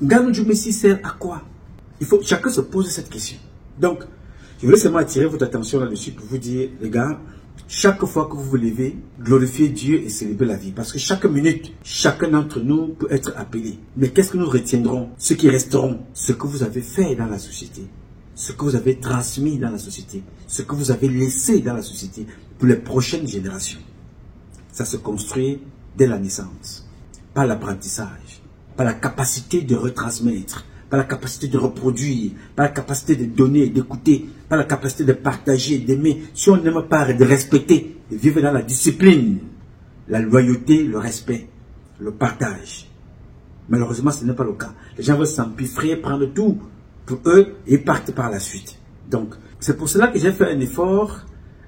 Nganou Messi sert à quoi? Il faut chacun se pose cette question. Donc, je voulais seulement attirer votre attention là-dessus pour vous dire, les gars, chaque fois que vous vous levez, glorifiez Dieu et célébrez la vie. Parce que chaque minute, chacun d'entre nous peut être appelé. Mais qu'est-ce que nous retiendrons? Ce qui resteront, ce que vous avez fait dans la société, ce que vous avez transmis dans la société, ce que vous avez laissé dans la société pour les prochaines générations. Ça se construit dès la naissance, par l'apprentissage, par la capacité de retransmettre, par la capacité de reproduire, par la capacité de donner, d'écouter, par la capacité de partager, d'aimer. Si on n'aime pas, de respecter, de vivre dans la discipline, la loyauté, le respect, le partage. Malheureusement, ce n'est pas le cas. Les gens veulent s'empiffrer, prendre tout pour eux et partent par la suite. Donc, c'est pour cela que j'ai fait un effort,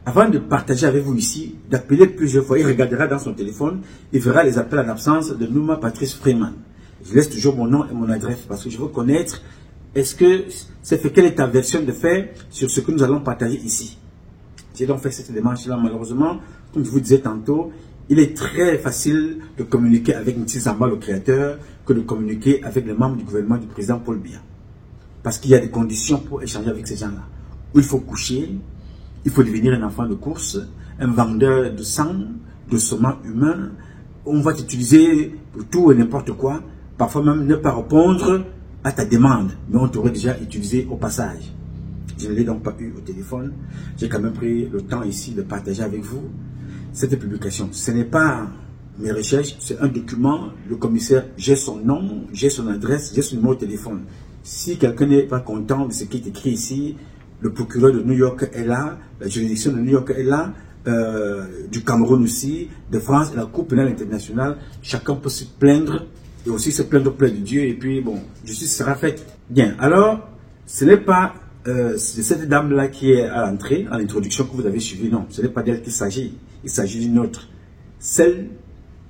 avant de partager avec vous ici, d'appeler plusieurs fois. Il regardera dans son téléphone, il verra les appels en absence de Nouma Patrice Freeman. Je laisse toujours mon nom et mon adresse parce que je veux connaître, quelle est ta version de fait sur ce que nous allons partager ici. J'ai donc fait cette démarche-là. Malheureusement, comme je vous disais tantôt, il est très facile de communiquer avec M. Zamba, le créateur, que de communiquer avec les membres du gouvernement du président Paul Biya. Parce qu'il y a des conditions pour échanger avec ces gens-là. Où il faut coucher, il faut devenir un enfant de course, un vendeur de sang, de saumon humain. On va t'utiliser pour tout et n'importe quoi. Parfois même ne pas répondre à ta demande, mais on t'aurait déjà utilisé au passage. Je ne l'ai donc pas eu au téléphone. J'ai quand même pris le temps ici de partager avec vous cette publication. Ce n'est pas mes recherches, c'est un document. Le commissaire, j'ai son nom, j'ai son adresse, j'ai son numéro de téléphone. Si quelqu'un n'est pas content de ce qui est écrit ici, le procureur de New York est là, la juridiction de New York est là, du Cameroun aussi, de France, la Cour pénale internationale, chacun peut se plaindre et aussi se plaindre auprès de Dieu et puis bon, justice sera faite. Bien, alors, ce n'est pas cette dame-là qui est à l'entrée, à l'introduction que vous avez suivie, non, ce n'est pas d'elle qu'il s'agit, il s'agit d'une autre. Celle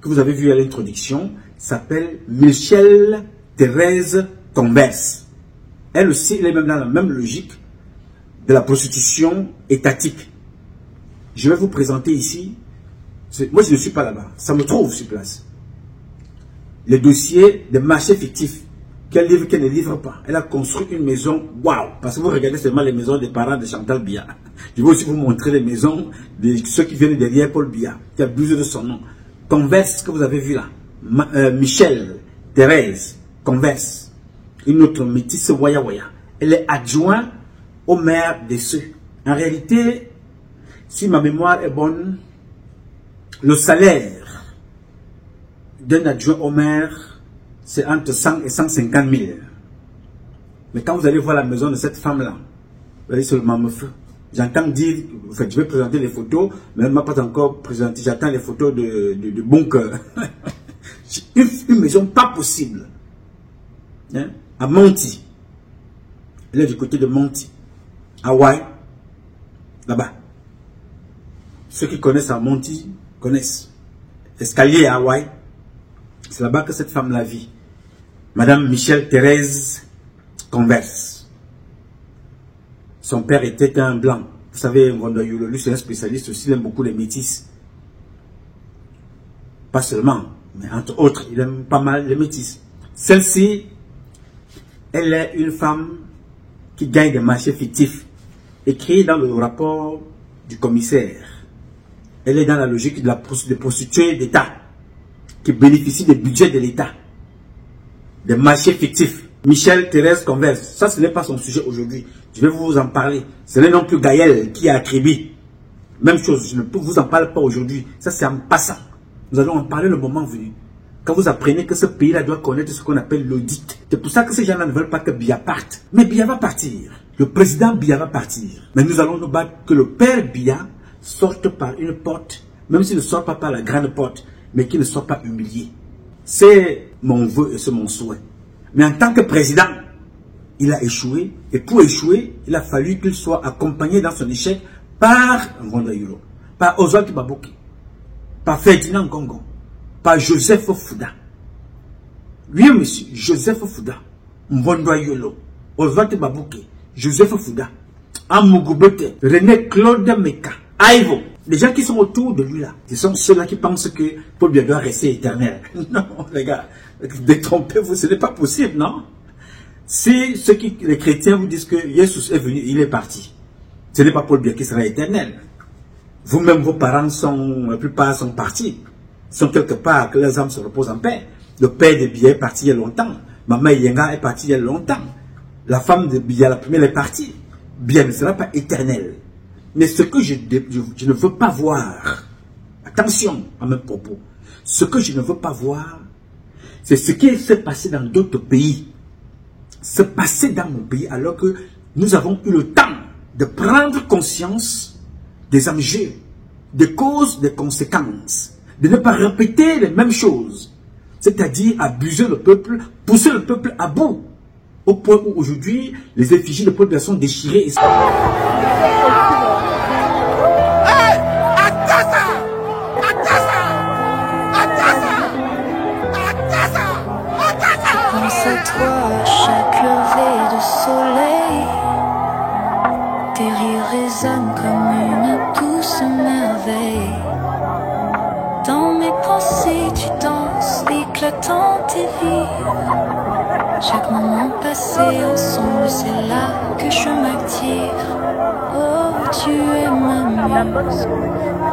que vous avez vue à l'introduction s'appelle Michelle Thérèse Converse. Elle aussi, elle est même dans la même logique de la prostitution étatique. Je vais vous présenter ici, moi je ne suis pas là-bas, ça me trouve sur place. Le dossier des marchés fictifs qu'elle livre, qu'elle ne livre pas. Elle a construit une maison, waouh, parce que vous regardez seulement les maisons des parents de Chantal Biya. Je vais aussi vous montrer les maisons de ceux qui viennent derrière Paul Biya, qui abusent de son nom. Converse, que vous avez vu là, Michelle Thérèse Converse, une autre métisse Waya Waya. Elle est adjointe au maire des Ceux. En réalité, si ma mémoire est bonne, le salaire d'un adjoint au maire, c'est entre 100 et 150 000. Mais quand vous allez voir la maison de cette femme-là, vous allez seulement me feu. J'entends dire, en fait, je vais présenter les photos, mais elle ne m'a pas encore présenté. J'attends les photos de bon cœur. Une maison pas possible. Hein? À Monty. Elle est du côté de Monty. Hawaï. Là-bas. Ceux qui connaissent à Monty connaissent. Escalier à Hawaï. C'est là-bas que cette femme la vit. Madame Michelle Thérèse Converse. Son père était un blanc. Vous savez, Ngondoyolo, lui c'est un spécialiste aussi, il aime beaucoup les métis. Pas seulement, mais entre autres, il aime pas mal les métis. Celle-ci, elle est une femme qui gagne des marchés fictifs. Écrit dans le rapport du commissaire. Elle est dans la logique de la prostituée d'État, qui bénéficie des budgets de l'État, des marchés fictifs. Michelle Thérèse Converse, ça ce n'est pas son sujet aujourd'hui. Je vais vous en parler. Ce n'est non plus Gaël qui a attribué. Même chose, je ne vous en parle pas aujourd'hui. Ça c'est en passant. Nous allons en parler le moment venu. Quand vous apprenez que ce pays-là doit connaître ce qu'on appelle l'audit. C'est pour ça que ces gens-là ne veulent pas que Biya parte. Mais Biya va partir. Le président Biya va partir. Mais nous allons nous battre que le père Biya sorte par une porte, même s'il ne sort pas par la grande porte, mais qu'il ne soit pas humilié. C'est mon vœu et c'est mon souhait. Mais en tant que président, il a échoué. Et pour échouer, il a fallu qu'il soit accompagné dans son échec par Ngondoyolo, par Oswald Baboké, par Ferdinand Ngongo, par Joseph Fouda. Oui, monsieur, Joseph Fouda, Ngondoyolo, Oswald Baboké, Joseph Fouda, Amougubete, René Claude Meka, Aïvo, Les gens qui sont autour de lui là, ce sont ceux-là qui pensent que Paul Biya doit rester éternel. Non, les gars, détrompez-vous, ce n'est pas possible, non? Si les chrétiens vous disent que Jésus est venu, il est parti, ce n'est pas Paul Biya qui sera éternel. Vous-même, vos parents la plupart sont partis, sont quelque part, que leurs âmes se reposent en paix. Le père de Biya est parti il y a longtemps. Maman Yenga est partie il y a longtemps. La femme de Biya, la première, est partie. Biya ne sera pas éternel. Mais ce que je ne veux pas voir, attention à mes propos, ce que je ne veux pas voir, c'est ce qui s'est passé dans d'autres pays. Se passer dans mon pays alors que nous avons eu le temps de prendre conscience des enjeux, des causes, des conséquences, de ne pas répéter les mêmes choses, c'est-à-dire abuser le peuple, pousser le peuple à bout, au point où aujourd'hui les effigies de Paul Biya sont déchirées. Toi, chaque lever de soleil, tes rires résonnent comme une douce merveille. Dans mes pensées, tu danses, éclatante et vive. Chaque moment passé ensemble, c'est là que je m'active. Oh, tu es ma muse,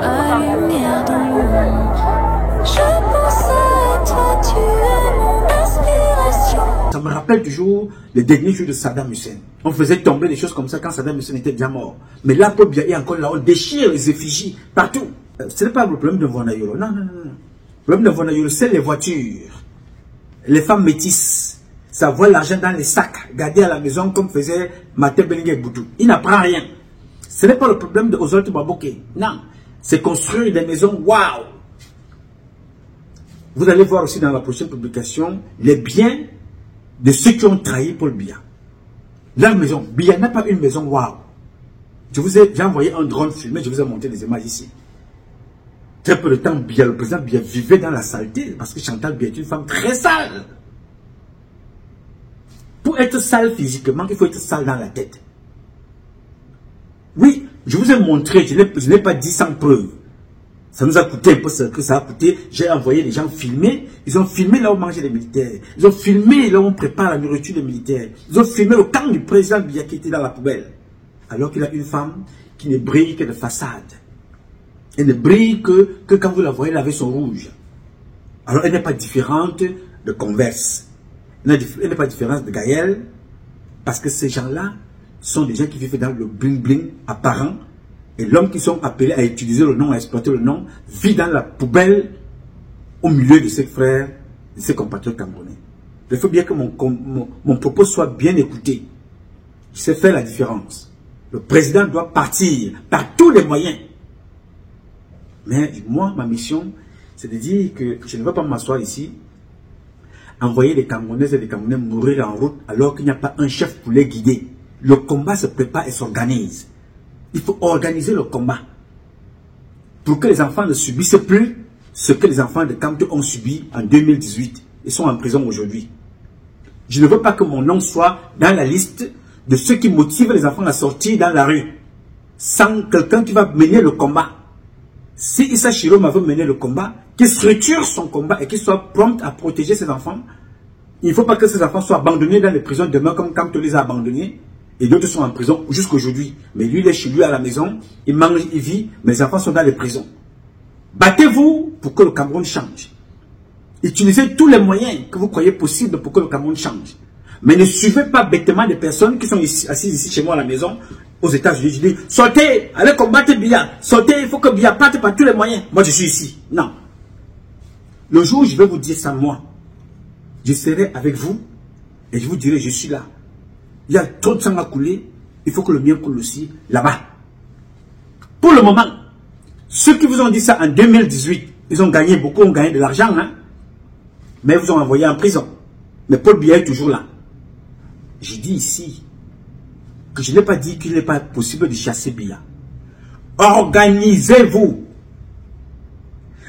ma lumière dans l'ombre. Je pense à toi, tu es mon inspiration. Ça me rappelle toujours les derniers jours de Saddam Hussein. On faisait tomber des choses comme ça quand Saddam Hussein était déjà mort. Mais là, Paul Biya est encore là, on déchire les effigies partout. Ce n'est pas le problème de Vonayolo. Non, non, non. Le problème de Vonayolo, c'est les voitures. Les femmes métisses. Ça voit l'argent dans les sacs, gardés à la maison comme faisait Martin Bengue Boudou. Il n'apprend rien. Ce n'est pas le problème de Oswald Baboke. Non. C'est construire des maisons, waouh. Vous allez voir aussi dans la prochaine publication les biens de ceux qui ont trahi Paul Biya. La maison, Biya n'a pas une maison, waouh. J'ai envoyé un drone filmé, je vous ai montré des images ici. Très peu de temps, Biya, le président Biya vivait dans la saleté parce que Chantal Biya est une femme très sale. Pour être sale physiquement, il faut être sale dans la tête. Oui, je vous ai montré, je n'ai pas dit sans preuve. Ça nous a coûté un peu ce que ça a coûté. J'ai envoyé les gens filmer. Ils ont filmé là où mangeaient les militaires. Ils ont filmé là où on prépare la nourriture des militaires. Ils ont filmé le camp du président Biya qui était dans la poubelle. Alors qu'il a une femme qui ne brille que de façade. Elle ne brille que quand vous la voyez laver son rouge. Alors elle n'est pas différente de Converse. Elle n'est pas différente de Gaël. Parce que ces gens-là sont des gens qui vivent dans le bling-bling apparent. Et l'homme qui sont appelés à utiliser le nom, à exploiter le nom, vit dans la poubelle au milieu de ses frères, de ses compatriotes camerounais. Il faut bien que mon propos soit bien écouté. Je sais faire la différence. Le président doit partir par tous les moyens. Mais moi, ma mission, c'est de dire que je ne veux pas m'asseoir ici, envoyer des Camerounaises et des Camerounais mourir en route alors qu'il n'y a pas un chef pour les guider. Le combat se prépare et s'organise. Il faut organiser le combat pour que les enfants ne subissent plus ce que les enfants de Kamto ont subi en 2018. Ils sont en prison aujourd'hui. Je ne veux pas que mon nom soit dans la liste de ceux qui motivent les enfants à sortir dans la rue sans quelqu'un qui va mener le combat. Si Issa Chiroma veut mener le combat, qu'il structure son combat et qu'il soit prompt à protéger ses enfants. Il ne faut pas que ces enfants soient abandonnés dans les prisons demain comme Kamto les a abandonnés. Et d'autres sont en prison jusqu'aujourd'hui. Mais lui, il est chez lui à la maison, il mange, il vit, mais les enfants sont dans les prisons. Battez-vous pour que le Cameroun change. Utilisez tous les moyens que vous croyez possibles pour que le Cameroun change. Mais ne suivez pas bêtement des personnes qui sont assises ici chez moi à la maison, aux États-Unis. Je dis, sortez, allez combattre Biya. Sortez, il faut que Biya parte par tous les moyens. Moi, je suis ici. Non. Le jour où je vais vous dire ça, moi, je serai avec vous et je vous dirai, je suis là. Il y a trop de sang à couler, il faut que le mien coule aussi là-bas. Pour le moment, ceux qui vous ont dit ça en 2018, ils ont gagné, beaucoup ont gagné de l'argent, hein? Mais ils vous ont envoyé en prison. Mais Paul Biya est toujours là. Je dis ici que je n'ai pas dit qu'il n'est pas possible de chasser Biya. Organisez-vous.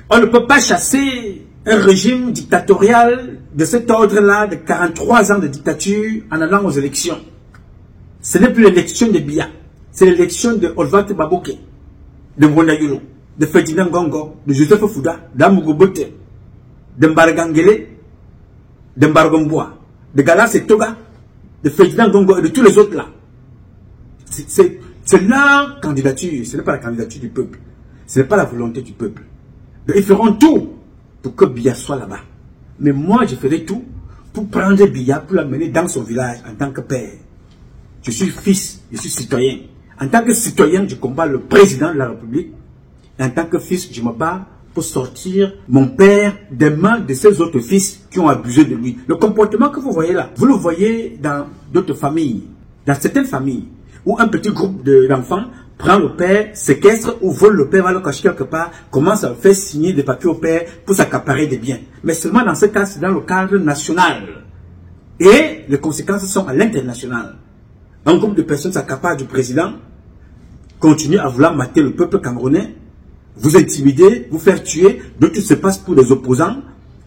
On ne peut pas chasser un régime dictatorial de cet ordre-là, de 43 ans de dictature, en allant aux élections. Ce n'est plus l'élection de Biya, c'est l'élection de Oswald Baboke, de Vonayolo. de Ferdinand Gongo, de Joseph Fouda, d'Amugobote, de Mbargangele, de Mbargomboa, de Galas et Toga, de Ferdinand Gongo et de tous les autres là. C'est leur candidature, ce n'est pas la candidature du peuple. Ce n'est pas la volonté du peuple. Donc, ils feront tout pour que Biya soit là-bas. Mais moi, je ferai tout pour prendre Biya, pour l'amener dans son village en tant que père. Je suis fils, je suis citoyen. En tant que citoyen, je combats le président de la République. Et en tant que fils, je me bats pour sortir mon père des mains de ses autres fils qui ont abusé de lui. Le comportement que vous voyez là, vous le voyez dans d'autres familles, dans certaines familles, où un petit groupe d'enfants prend le père, séquestre ou vole le père, va le cacher quelque part, commence à faire signer des papiers au père pour s'accaparer des biens. Mais seulement dans ce cas, c'est dans le cadre national. Et les conséquences sont à l'international. Un groupe de personnes s'accapare du président, continue à vouloir mater le peuple camerounais, vous intimider, vous faire tuer, d'autres se passent pour des opposants,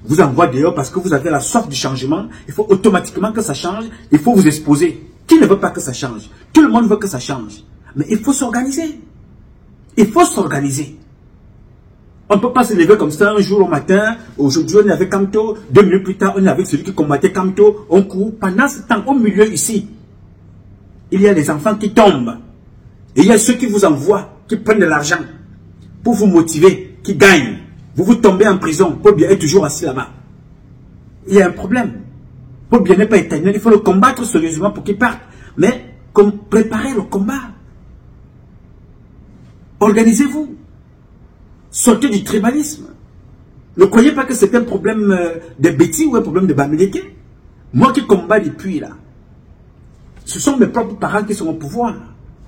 vous envoient dehors parce que vous avez la soif du changement, il faut automatiquement que ça change, il faut vous exposer. Qui ne veut pas que ça change? Tout le monde veut que ça change. Mais il faut s'organiser. Il faut s'organiser. On ne peut pas se lever comme ça un jour au matin, aujourd'hui on est avec Kamto, 2 minutes plus tard on est avec celui qui combattait Kamto, on court. Pendant ce temps, au milieu ici, il y a les enfants qui tombent. Et il y a ceux qui vous envoient, qui prennent de l'argent pour vous motiver, qui gagnent. Vous vous tombez en prison, Paul Biya est toujours assis là-bas. Il y a un problème. Paul Biya n'est pas éternel, il faut le combattre sérieusement pour qu'il parte. Mais comme préparez le combat. Organisez-vous. Sortez du tribalisme. Ne croyez pas que c'est un problème de Betty ou un problème de Bamileke. Moi qui combats depuis là, ce sont mes propres parents qui sont au pouvoir.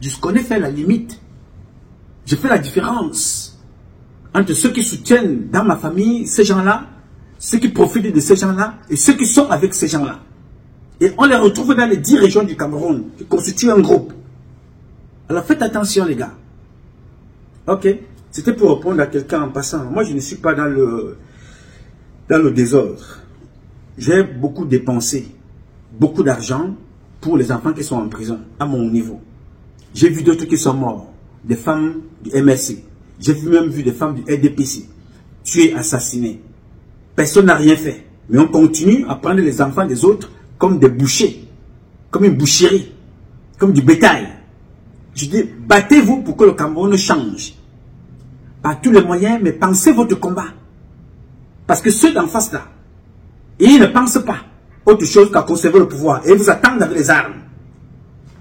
Je connais faire la limite. Je fais la différence entre ceux qui soutiennent dans ma famille ces gens-là, ceux qui profitent de ces gens-là et ceux qui sont avec ces gens-là. Et on les retrouve dans les 10 régions du Cameroun qui constituent un groupe. Alors faites attention les gars. Ok, c'était pour répondre à quelqu'un en passant. Moi je ne suis pas dans le désordre. J'ai beaucoup dépensé, beaucoup d'argent pour les enfants qui sont en prison, à mon niveau. J'ai vu d'autres qui sont morts, des femmes du MSC. J'ai même vu des femmes du RDPC tuées, assassinées. Personne n'a rien fait. Mais on continue à prendre les enfants des autres comme des bouchers, comme une boucherie, comme du bétail. Je dis, battez-vous pour que le Cameroun change. Par tous les moyens, mais pensez votre combat. Parce que ceux d'en face là, ils ne pensent pas autre chose qu'à conserver le pouvoir. Et ils vous attendent avec les armes.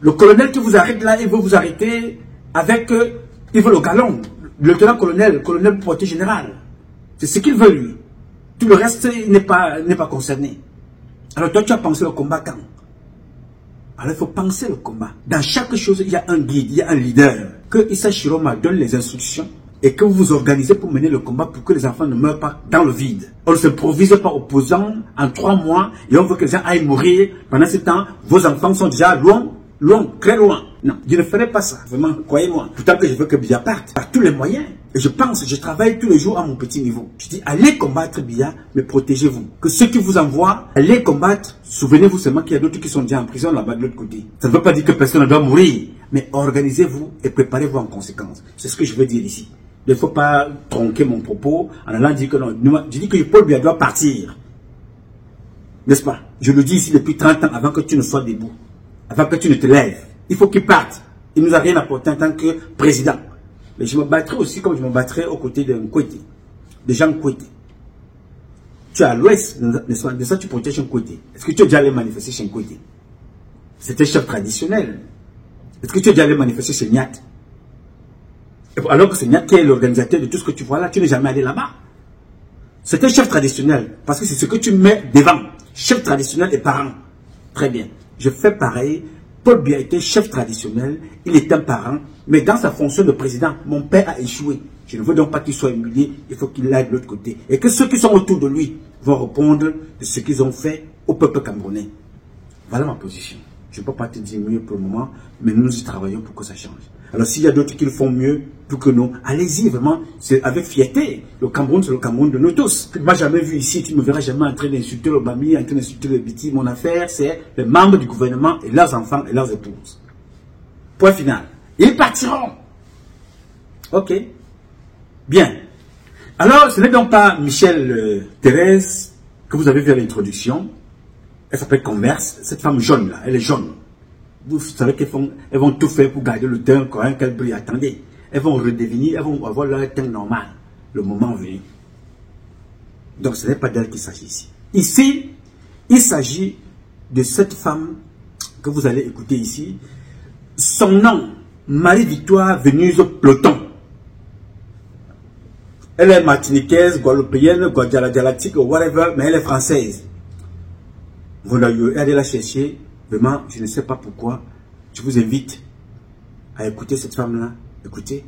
Le colonel qui vous arrête là, il veut vous arrêter avec, il veut le galon. Le lieutenant-colonel, le colonel portier général. C'est ce qu'il veut lui. Tout le reste n'est pas concerné. Alors toi tu as pensé le combat quand? Alors il faut penser le combat. Dans chaque chose, il y a un guide, il y a un leader. Que Issa Chiroma donne les instructions et que vous vous organisez pour mener le combat pour que les enfants ne meurent pas dans le vide. On ne s'improvise pas opposant en 3 mois et on veut que les gens aillent mourir. Pendant ce temps, vos enfants sont déjà loin, très loin. Non, je ne ferai pas ça, vraiment, croyez-moi. Pourtant que je veux que Biya parte par tous les moyens. Et je travaille tous les jours à mon petit niveau. Je dis, allez combattre Biya, mais protégez-vous. Que ceux qui vous envoient, allez combattre. Souvenez-vous seulement qu'il y a d'autres qui sont déjà en prison là-bas de l'autre côté. Ça ne veut pas dire que personne ne doit mourir. Mais organisez-vous et préparez-vous en conséquence. C'est ce que je veux dire ici. Il ne faut pas tronquer mon propos en allant dire que non. Je dis que Paul Biya doit partir. N'est-ce pas? Je le dis ici depuis 30 ans avant que tu ne sois debout. Avant que tu ne te lèves. Il faut qu'il parte. Il ne nous a rien apporté en tant que président. Mais je me battrai aussi comme je me battrai aux côtés de Nkwete, de Jean Nkwete. Tu es à l'ouest, de ça tu protèges Nkwete. Est-ce que tu es déjà allé manifester chez Nkwete? C'était chef traditionnel. Est-ce que tu es déjà allé manifester chez Nyat? Alors que c'est Nyat qui est l'organisateur de tout ce que tu vois là, tu n'es jamais allé là-bas. C'était chef traditionnel, parce que c'est ce que tu mets devant. Chef traditionnel et parent. Très bien. Je fais pareil. Paul Biya était chef traditionnel, il est un parent, mais dans sa fonction de président, mon père a échoué. Je ne veux donc pas qu'il soit humilié, il faut qu'il aille de l'autre côté. Et que ceux qui sont autour de lui vont répondre de ce qu'ils ont fait au peuple camerounais. Voilà ma position. Je ne peux pas te dire mieux pour le moment, mais nous y travaillons pour que ça change. Alors s'il y a d'autres qui le font mieux, plus que nous, allez-y vraiment, c'est avec fierté. Le Cameroun, c'est le Cameroun de nous tous. Tu ne m'as jamais vu ici, tu ne me verras jamais en train d'insulter le Bami, en train d'insulter le Biti. Mon affaire, c'est les membres du gouvernement et leurs enfants et leurs épouses. Point final. Ils partiront. Ok. Bien. Alors, ce n'est donc pas Michel Thérèse que vous avez vu à l'introduction. Elle s'appelle Converse. Cette femme jaune là, elle est jaune. Vous savez qu'elles vont tout faire pour garder le teint coréen qu'elle brille. Attendez, elles vont redevenir, elles vont avoir leur teint normal le moment venu. Donc ce n'est pas d'elle qu'il s'agit ici. Ici, il s'agit de cette femme que vous allez écouter ici. Son nom, Marie-Victoire Vénus Ploton. Elle est martiniquaise, guadeloupéenne, guadalajaratique, whatever, mais elle est française. Voilà, allez la chercher. Vraiment, je ne sais pas pourquoi. Je vous invite à écouter cette femme-là. Écoutez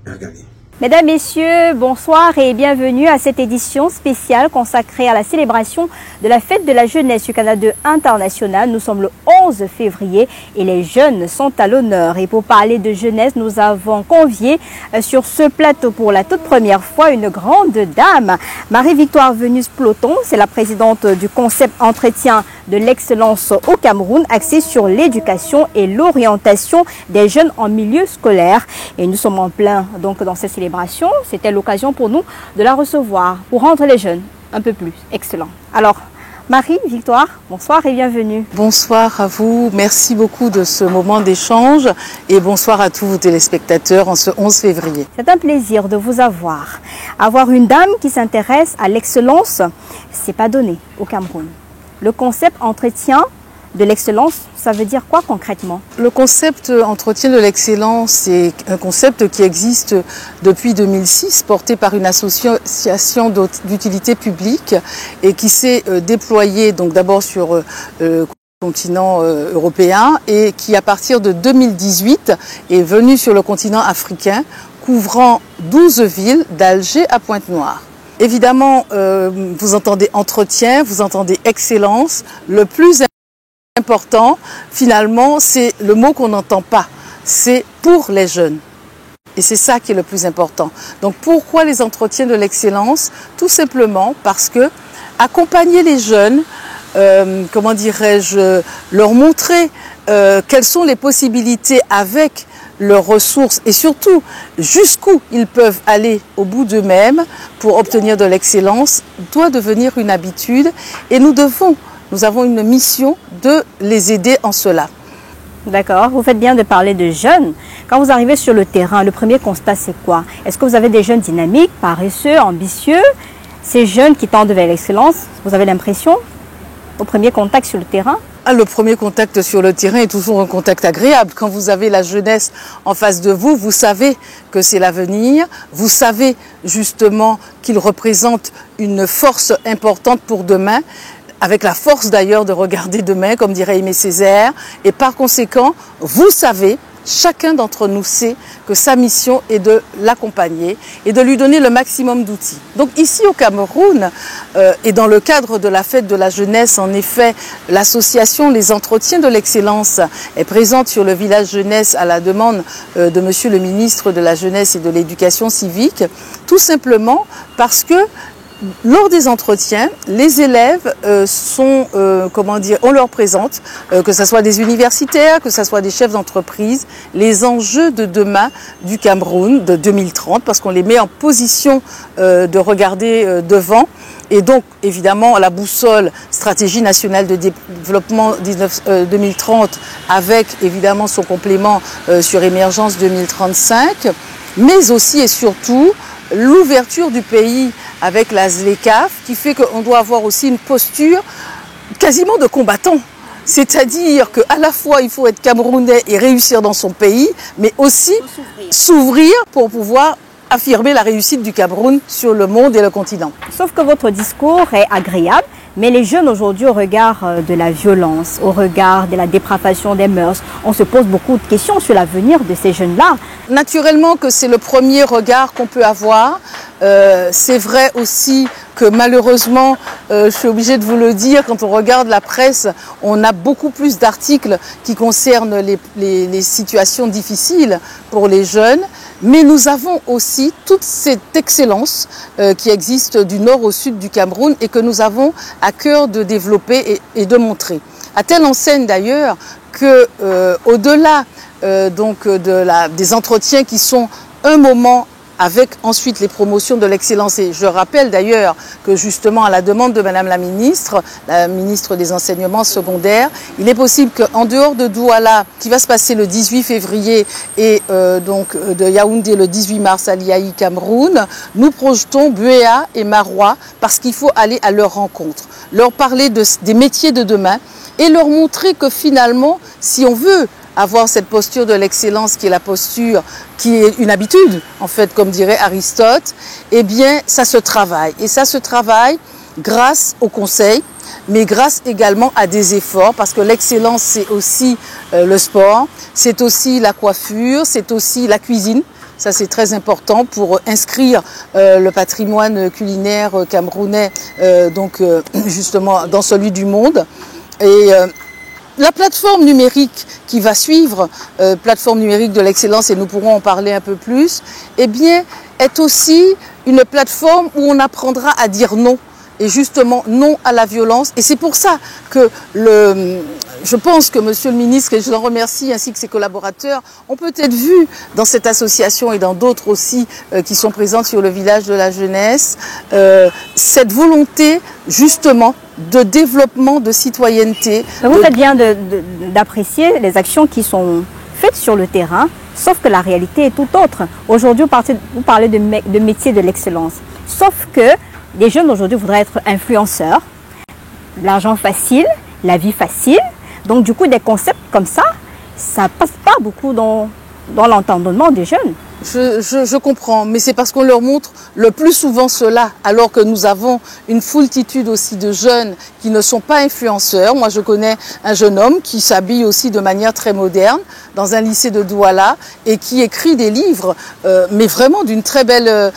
et regardez. Mesdames, Messieurs, bonsoir et bienvenue à cette édition spéciale consacrée à la célébration de la fête de la jeunesse du Canada international. Nous sommes le 11 février et les jeunes sont à l'honneur. Et pour parler de jeunesse, nous avons convié sur ce plateau pour la toute première fois une grande dame, Marie-Victoire Vénus Ploton. C'est la présidente du concept entretien de l'excellence au Cameroun, axé sur l'éducation et l'orientation des jeunes en milieu scolaire. Et nous sommes en plein donc dans cette célébration. C'était l'occasion pour nous de la recevoir pour rendre les jeunes un peu plus excellents. Alors, Marie-Victoire, bonsoir et bienvenue. Bonsoir à vous, merci beaucoup de ce moment d'échange et bonsoir à tous vos téléspectateurs en ce 11 février. C'est un plaisir de vous avoir. Avoir une dame qui s'intéresse à l'excellence, c'est pas donné au Cameroun. Le concept entretien de l'excellence, ça veut dire quoi concrètement? Le concept entretien de l'excellence, c'est un concept qui existe depuis 2006, porté par une association d'utilité publique et qui s'est déployé donc d'abord sur le continent européen et qui à partir de 2018 est venu sur le continent africain, couvrant 12 villes d'Alger à Pointe-Noire. Évidemment, vous entendez entretien, vous entendez excellence. Le plus important, finalement, c'est le mot qu'on n'entend pas. C'est pour les jeunes. Et c'est ça qui est le plus important. Donc pourquoi les entretiens de l'excellence? Tout simplement parce que accompagner les jeunes, comment dirais-je, leur montrer quelles sont les possibilités avec leurs ressources et surtout jusqu'où ils peuvent aller au bout d'eux-mêmes pour obtenir de l'excellence doit devenir une habitude et nous avons une mission de les aider en cela. D'accord, vous faites bien de parler de jeunes. Quand vous arrivez sur le terrain, le premier constat c'est quoi? Est-ce que vous avez des jeunes dynamiques, paresseux, ambitieux? Ces jeunes qui tendent vers l'excellence, vous avez l'impression au premier contact sur le terrain? Le premier contact sur le terrain est toujours un contact agréable. Quand vous avez la jeunesse en face de vous, vous savez que c'est l'avenir. Vous savez justement qu'ils représentent une force importante pour demain, avec la force d'ailleurs de regarder demain, comme dirait Aimé Césaire. Et par conséquent, vous savez, chacun d'entre nous sait que sa mission est de l'accompagner et de lui donner le maximum d'outils. Donc ici au Cameroun, et dans le cadre de la fête de la jeunesse, en effet, l'association Les Entretiens de l'excellence est présente sur le village jeunesse à la demande de Monsieur le ministre de la Jeunesse et de l'Éducation civique, tout simplement parce que lors des entretiens, les élèves on leur présente, que ce soit des universitaires, que ce soit des chefs d'entreprise, les enjeux de demain du Cameroun de 2030, parce qu'on les met en position de regarder devant. Et donc, évidemment, la boussole stratégie nationale de développement 2030, avec évidemment son complément sur émergence 2035, mais aussi et surtout l'ouverture du pays avec la ZLECAf, qui fait qu'on doit avoir aussi une posture quasiment de combattant. C'est-à-dire qu'à la fois il faut être camerounais et réussir dans son pays, mais aussi s'ouvrir pour pouvoir affirmer la réussite du Cameroun sur le monde et le continent. Sauf que votre discours est agréable, mais les jeunes aujourd'hui, au regard de la violence, au regard de la dépravation des mœurs, on se pose beaucoup de questions sur l'avenir de ces jeunes-là. Naturellement que c'est le premier regard qu'on peut avoir. C'est vrai aussi que malheureusement, je suis obligée de vous le dire, quand on regarde la presse, on a beaucoup plus d'articles qui concernent les situations difficiles pour les jeunes. Mais nous avons aussi toute cette excellence qui existe du nord au sud du Cameroun et que nous avons à cœur de développer et de montrer. À telle enseigne d'ailleurs que au-delà des entretiens qui sont un moment avec ensuite les promotions de l'excellence. Et je rappelle d'ailleurs que justement à la demande de Madame la ministre des Enseignements secondaires, il est possible qu'en dehors de Douala, qui va se passer le 18 février et donc de Yaoundé le 18 mars à Liaï, Cameroun, nous projetons Buea et Marois parce qu'il faut aller à leur rencontre, leur parler des métiers de demain et leur montrer que finalement, si on veut avoir cette posture de l'excellence qui est la posture, qui est une habitude, en fait, comme dirait Aristote, eh bien, ça se travaille. Et ça se travaille grâce au conseil, mais grâce également à des efforts, parce que l'excellence, c'est aussi le sport, c'est aussi la coiffure, c'est aussi la cuisine. Ça, c'est très important pour inscrire le patrimoine culinaire camerounais, justement, dans celui du monde. Et la plateforme numérique qui va suivre, plateforme numérique de l'excellence, et nous pourrons en parler un peu plus, eh bien, est aussi une plateforme où on apprendra à dire non. Et justement, non à la violence. Et c'est pour ça que je pense que Monsieur le ministre, et je l'en remercie, ainsi que ses collaborateurs, ont peut-être vu dans cette association et dans d'autres aussi qui sont présentes sur le village de la jeunesse, cette volonté justement de développement de citoyenneté. Vous faites bien d'apprécier les actions qui sont faites sur le terrain, sauf que la réalité est tout autre. Aujourd'hui, vous parlez de métier de l'excellence. Sauf que les jeunes aujourd'hui voudraient être influenceurs, l'argent facile, la vie facile. Donc du coup, des concepts comme ça passe pas beaucoup dans l'entendement des jeunes. Je comprends, mais c'est parce qu'on leur montre le plus souvent cela, alors que nous avons une foultitude aussi de jeunes qui ne sont pas influenceurs. Moi, je connais un jeune homme qui s'habille aussi de manière très moderne dans un lycée de Douala et qui écrit des livres, mais vraiment d'une très belle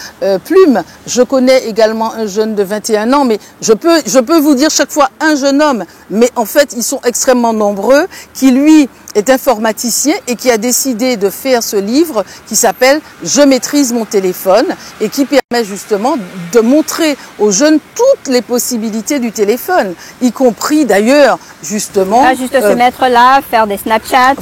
plume. Je connais également un jeune de 21 ans, mais je peux vous dire chaque fois un jeune homme, mais en fait, ils sont extrêmement nombreux, qui lui est informaticien et qui a décidé de faire ce livre qui s'appelle « Je maîtrise mon téléphone » et qui permet justement de montrer aux jeunes toutes les possibilités du téléphone, y compris d'ailleurs justement... juste se mettre là, faire des Snapchat.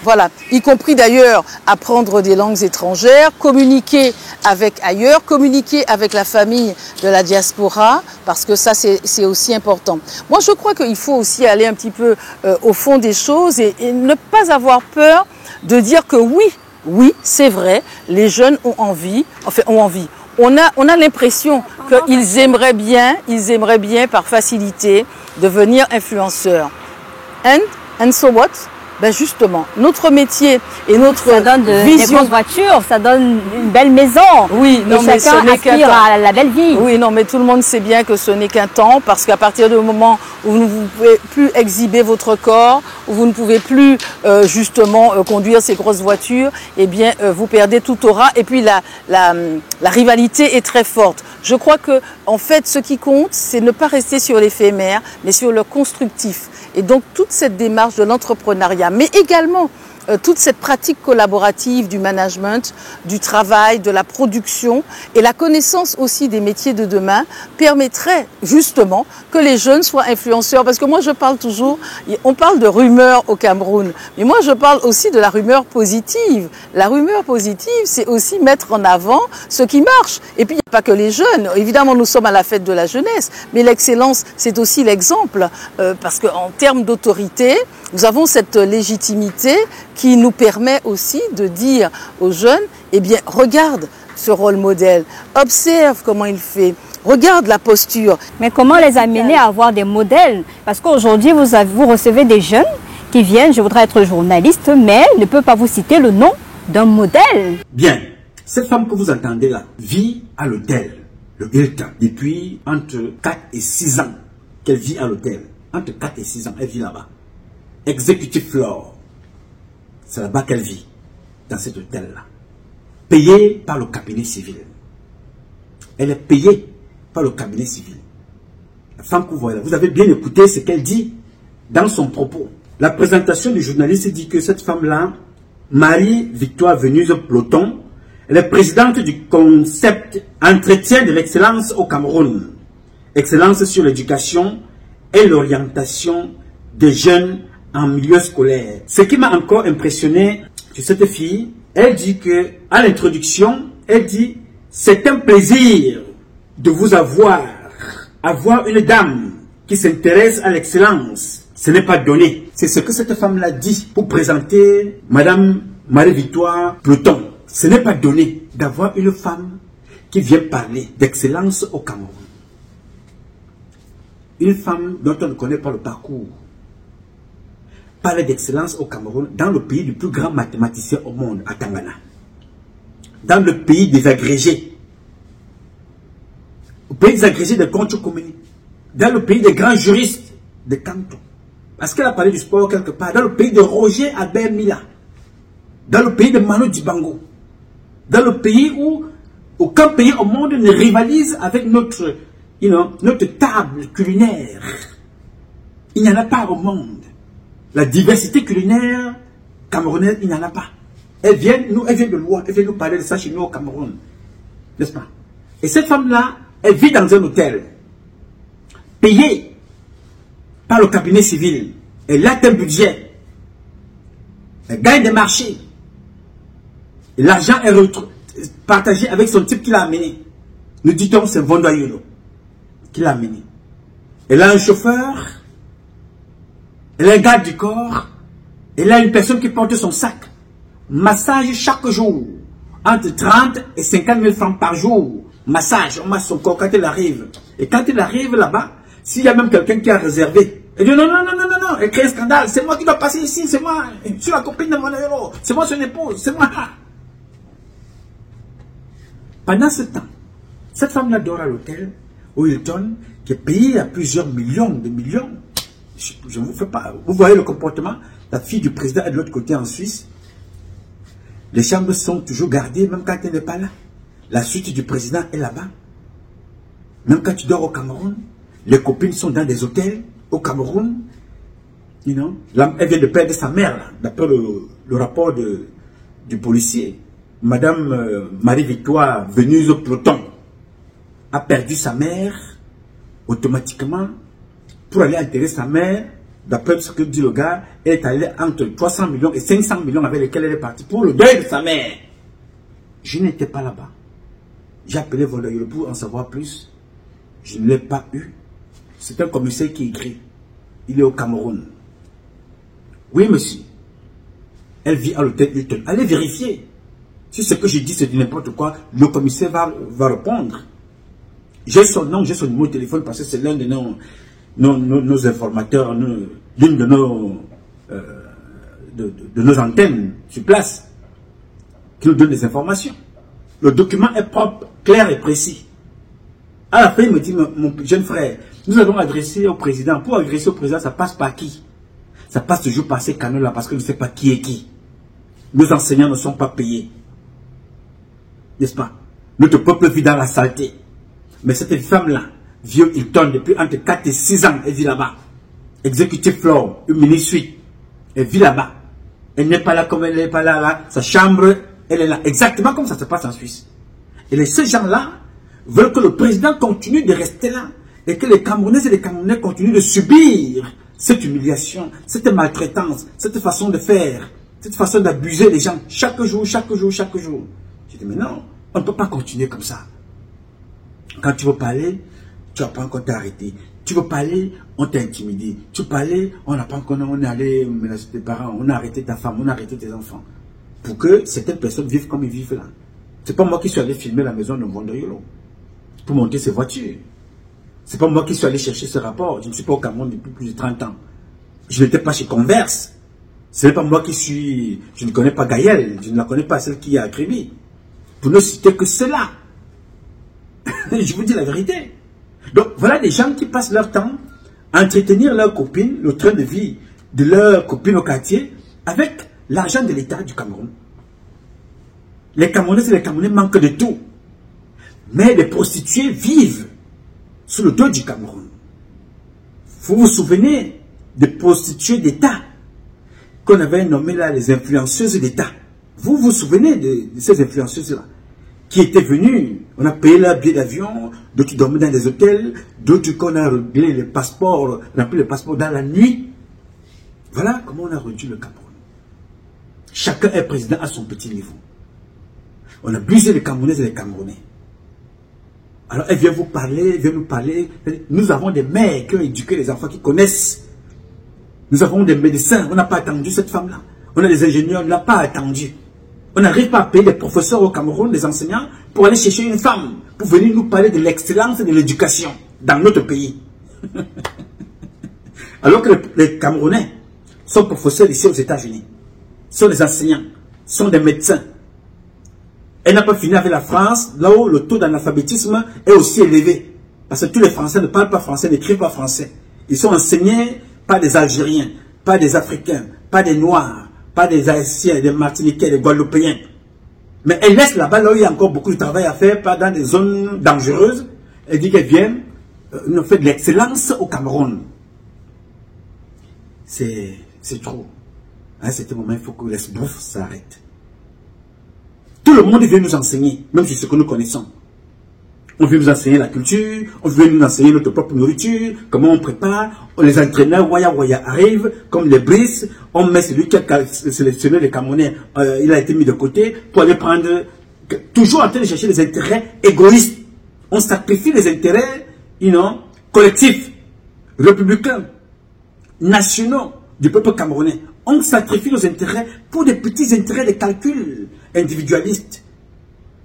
Voilà, y compris d'ailleurs apprendre des langues étrangères, communiquer avec ailleurs, communiquer avec la famille de la diaspora, parce que ça c'est aussi important. Moi je crois qu'il faut aussi aller un petit peu au fond des choses et ne pas avoir peur de dire que oui, c'est vrai, les jeunes ont envie, on a l'impression qu'ils aimeraient bien par facilité devenir influenceurs. And so what? Ben justement, notre métier et notre ça donne vision... des grosses voitures, ça donne une belle maison. Oui, non, mais chacun aspire à la belle vie. Oui, non, mais tout le monde sait bien que ce n'est qu'un temps, parce qu'à partir du moment où vous ne pouvez plus exhiber votre corps, où vous ne pouvez plus justement conduire ces grosses voitures, eh bien, vous perdez tout aura. Et puis la rivalité est très forte. Je crois que, en fait, ce qui compte, c'est ne pas rester sur l'éphémère, mais sur le constructif. Et donc, toute cette démarche de l'entrepreneuriat, mais également toute cette pratique collaborative du management, du travail, de la production et la connaissance aussi des métiers de demain permettrait justement que les jeunes soient influenceurs. Parce que moi, je parle toujours, on parle de rumeurs au Cameroun, mais moi, je parle aussi de la rumeur positive. La rumeur positive, c'est aussi mettre en avant ce qui marche. Et puis, il n'y a pas que les jeunes. Évidemment, nous sommes à la fête de la jeunesse, mais l'excellence, c'est aussi l'exemple. Parce qu'en termes d'autorité, nous avons cette légitimité qui nous permet aussi de dire aux jeunes, eh bien, regarde ce rôle modèle, observe comment il fait, regarde la posture. Mais comment les amener à avoir des modèles? Parce qu'aujourd'hui, vous recevez des jeunes qui viennent, je voudrais être journaliste, mais ne peut pas vous citer le nom d'un modèle. Bien, cette femme que vous entendez là vit à l'hôtel, le Hilton, depuis entre 4 et 6 ans qu'elle vit à l'hôtel. Entre 4 et 6 ans, elle vit là-bas. Executive floor. C'est là-bas qu'elle vit, dans cet hôtel-là. Payée par le cabinet civil. Elle est payée par le cabinet civil. La femme que vous voyez là, vous avez bien écouté ce qu'elle dit dans son propos. La présentation du journaliste dit que cette femme-là, Marie-Victoire Venuse Ploton, elle est présidente du concept Entretien de l'excellence au Cameroun. Excellence sur l'éducation et l'orientation des jeunes en milieu scolaire. Ce qui m'a encore impressionné chez cette fille, elle dit que, à l'introduction, elle dit C'est un plaisir de vous avoir une dame qui s'intéresse à l'excellence. Ce n'est pas donné. C'est ce que cette femme-là dit pour présenter Madame Marie-Victoire Pleton. Ce n'est pas donné d'avoir une femme qui vient parler d'excellence au Cameroun. Une femme dont on ne connaît pas le parcours. Parler d'excellence au Cameroun, dans le pays du plus grand mathématicien au monde, à Tangana. Dans le pays des agrégés. Au pays des agrégés de Concho Komeni. Dans le pays des grands juristes de Kanto. Parce qu'elle a parlé du sport quelque part. Dans le pays de Roger Albert Mila. Dans le pays de Manu Dibango. Dans le pays où aucun pays au monde ne rivalise avec notre table culinaire. Il n'y en a pas au monde. La diversité culinaire camerounaise, il n'y en a pas. Elle vient de loin, elle vient nous parler de ça chez nous au Cameroun. N'est-ce pas? Et cette femme-là, elle vit dans un hôtel, payée par le cabinet civil. Elle a un budget. Elle gagne des marchés. Et l'argent est partagé avec son type qui l'a amené. Nous dit-on, c'est Vondoyolo qui l'a amené. Elle a un chauffeur, elle a un garde du corps, elle a une personne qui porte son sac. Massage chaque jour, entre 30 et 50 000 francs par jour. Massage, on masse son corps quand elle arrive. Et quand elle arrive là-bas, s'il y a même quelqu'un qui a réservé, elle dit non, elle crée un scandale, c'est moi qui dois passer ici, c'est moi, je suis la copine de mon héros, c'est moi son épouse, c'est moi. Pendant ce temps, cette femme-là dort à l'hôtel au Hilton, qui est payé à plusieurs millions de millions. Je ne vous fais pas. Vous voyez le comportement. La fille du président est de l'autre côté en Suisse. Les chambres sont toujours gardées, même quand elle n'est pas là. La suite du président est là-bas. Même quand tu dors au Cameroun, les copines sont dans des hôtels au Cameroun. Elle vient de perdre sa mère, d'après le rapport du policier. Madame Marie-Victoire Venuse Pleton a perdu sa mère automatiquement pour aller enterrer sa mère. D'après ce que dit le gars, elle est allée entre 300 millions et 500 millions avec lesquels elle est partie pour le deuil de sa mère. Je n'étais pas là-bas. J'ai appelé Vondoyolo pour en savoir plus. Je ne l'ai pas eu. C'est un commissaire qui écrit. Il est au Cameroun. Oui, monsieur. Elle vit à l'hôtel Hilton. Allez vérifier. Si ce que je dis c'est n'importe quoi, le commissaire va répondre. J'ai son nom, j'ai son numéro de téléphone parce que c'est l'un de nos informateurs, l'une de nos antennes sur place qui nous donne des informations. Le document est propre, clair et précis. À la fin, il me dit, mon jeune frère, nous allons adresser au président. Pour adresser au président, ça passe par qui? Ça passe toujours par ces canaux-là parce que je ne sais pas qui est qui. Nos enseignants ne sont pas payés. N'est-ce pas? Notre peuple vit dans la saleté. Mais cette femme-là, vieux Hilton, depuis entre 4 et 6 ans, elle vit là-bas. Executive floor, une mini-suite. Elle vit là-bas. Elle n'est pas là comme elle n'est pas là. Sa chambre, elle est là. Exactement comme ça se passe en Suisse. Et ces gens-là veulent que le président continue de rester là. Et que les Camerounaises et les Camerounais continuent de subir cette humiliation, cette maltraitance, cette façon de faire, cette façon d'abuser les gens chaque jour, chaque jour, chaque jour. Je dis, mais non, on ne peut pas continuer comme ça. Quand tu veux parler, tu apprends qu'on t'a arrêté. Tu veux parler, on t'a intimidé. Tu veux parler, on apprend qu'on est allé menacer tes parents, on a arrêté ta femme, on a arrêté tes enfants. Pour que certaines personnes vivent comme ils vivent là. C'est pas moi qui suis allé filmer la maison de Vondoyolo pour monter ses voitures. C'est pas moi qui suis allé chercher ce rapport. Je ne suis pas au Cameroun depuis plus de 30 ans. Je n'étais pas chez Converse. Ce n'est pas moi qui suis... Je ne connais pas Gaëlle. Je ne la connais pas, celle qui a accrédité. Pour ne citer que cela. Je vous dis la vérité. Donc, voilà des gens qui passent leur temps à entretenir leurs copines, le train de vie de leurs copines au quartier, avec l'argent de l'État du Cameroun. Les Camerounais et les Camerounais manquent de tout. Mais les prostituées vivent sous le dos du Cameroun. Vous vous souvenez des prostituées d'État qu'on avait nommées là les influenceuses d'État. Vous vous souvenez de ces influenceuses-là qui étaient venues, on a payé leur billet d'avion, d'autres dormaient dans des hôtels, d'autres qu'on a réglé les passeports, rempli les passeports dans la nuit. Voilà comment on a réduit le Cameroun. Chacun est président à son petit niveau. On a brisé les Camerounaises et les Camerounais. Alors elle vient vous parler, elle vient nous parler. Nous avons des mères qui ont éduqué les enfants, qui connaissent. Nous avons des médecins, on n'a pas attendu cette femme-là. On a des ingénieurs, on n'a pas attendu. On n'arrive pas à payer des professeurs au Cameroun, des enseignants, pour aller chercher une femme, pour venir nous parler de l'excellence de l'éducation dans notre pays. Alors que les Camerounais sont professeurs ici aux États-Unis, sont des enseignants, sont des médecins. Elle n'a pas fini avec la France, là où le taux d'analphabétisme est aussi élevé. Parce que tous les Français ne parlent pas français, n'écrivent pas français. Ils sont enseignés par des Algériens, pas des Africains, pas des Noirs, pas des Haïtiens, des Martiniquais, des Guadeloupéens. Mais elle laisse là-bas, là où il y a encore beaucoup de travail à faire, pas dans des zones dangereuses. Elle dit qu'elle vient, nous fait de l'excellence au Cameroun. C'est trop. À un certain moment, il faut que l'esbrouf s'arrête. Tout le monde vient nous enseigner, même sur ce que nous connaissons. On vient nous enseigner la culture, on vient nous enseigner notre propre nourriture, comment on prépare. Les entraîneurs Waya arrivent, comme les brises. On met celui qui a sélectionné les Camerounais, il a été mis de côté pour aller prendre, toujours en train de chercher les intérêts égoïstes. On sacrifie les intérêts, collectifs, républicains, nationaux du peuple camerounais. On sacrifie nos intérêts pour des petits intérêts de calcul individualistes.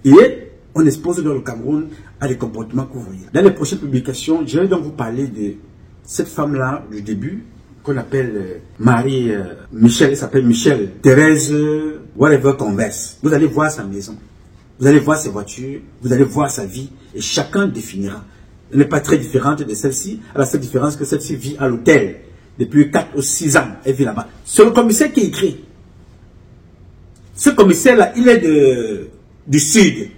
Et on expose dans le Cameroun à des comportements que vous voyez. Dans les prochaines publications, je vais donc vous parler de cette femme-là du début, qu'on appelle Marie Michel, elle s'appelle Michel Thérèse whatever Converse. Vous allez voir sa maison, vous allez voir ses voitures, vous allez voir sa vie, et chacun définira. Elle n'est pas très différente de celle-ci, à la seule différence que celle-ci vit à l'hôtel. Depuis 4 ou 6 ans, elle vit là-bas. C'est le commissaire qui écrit. Ce commissaire-là, il est du sud.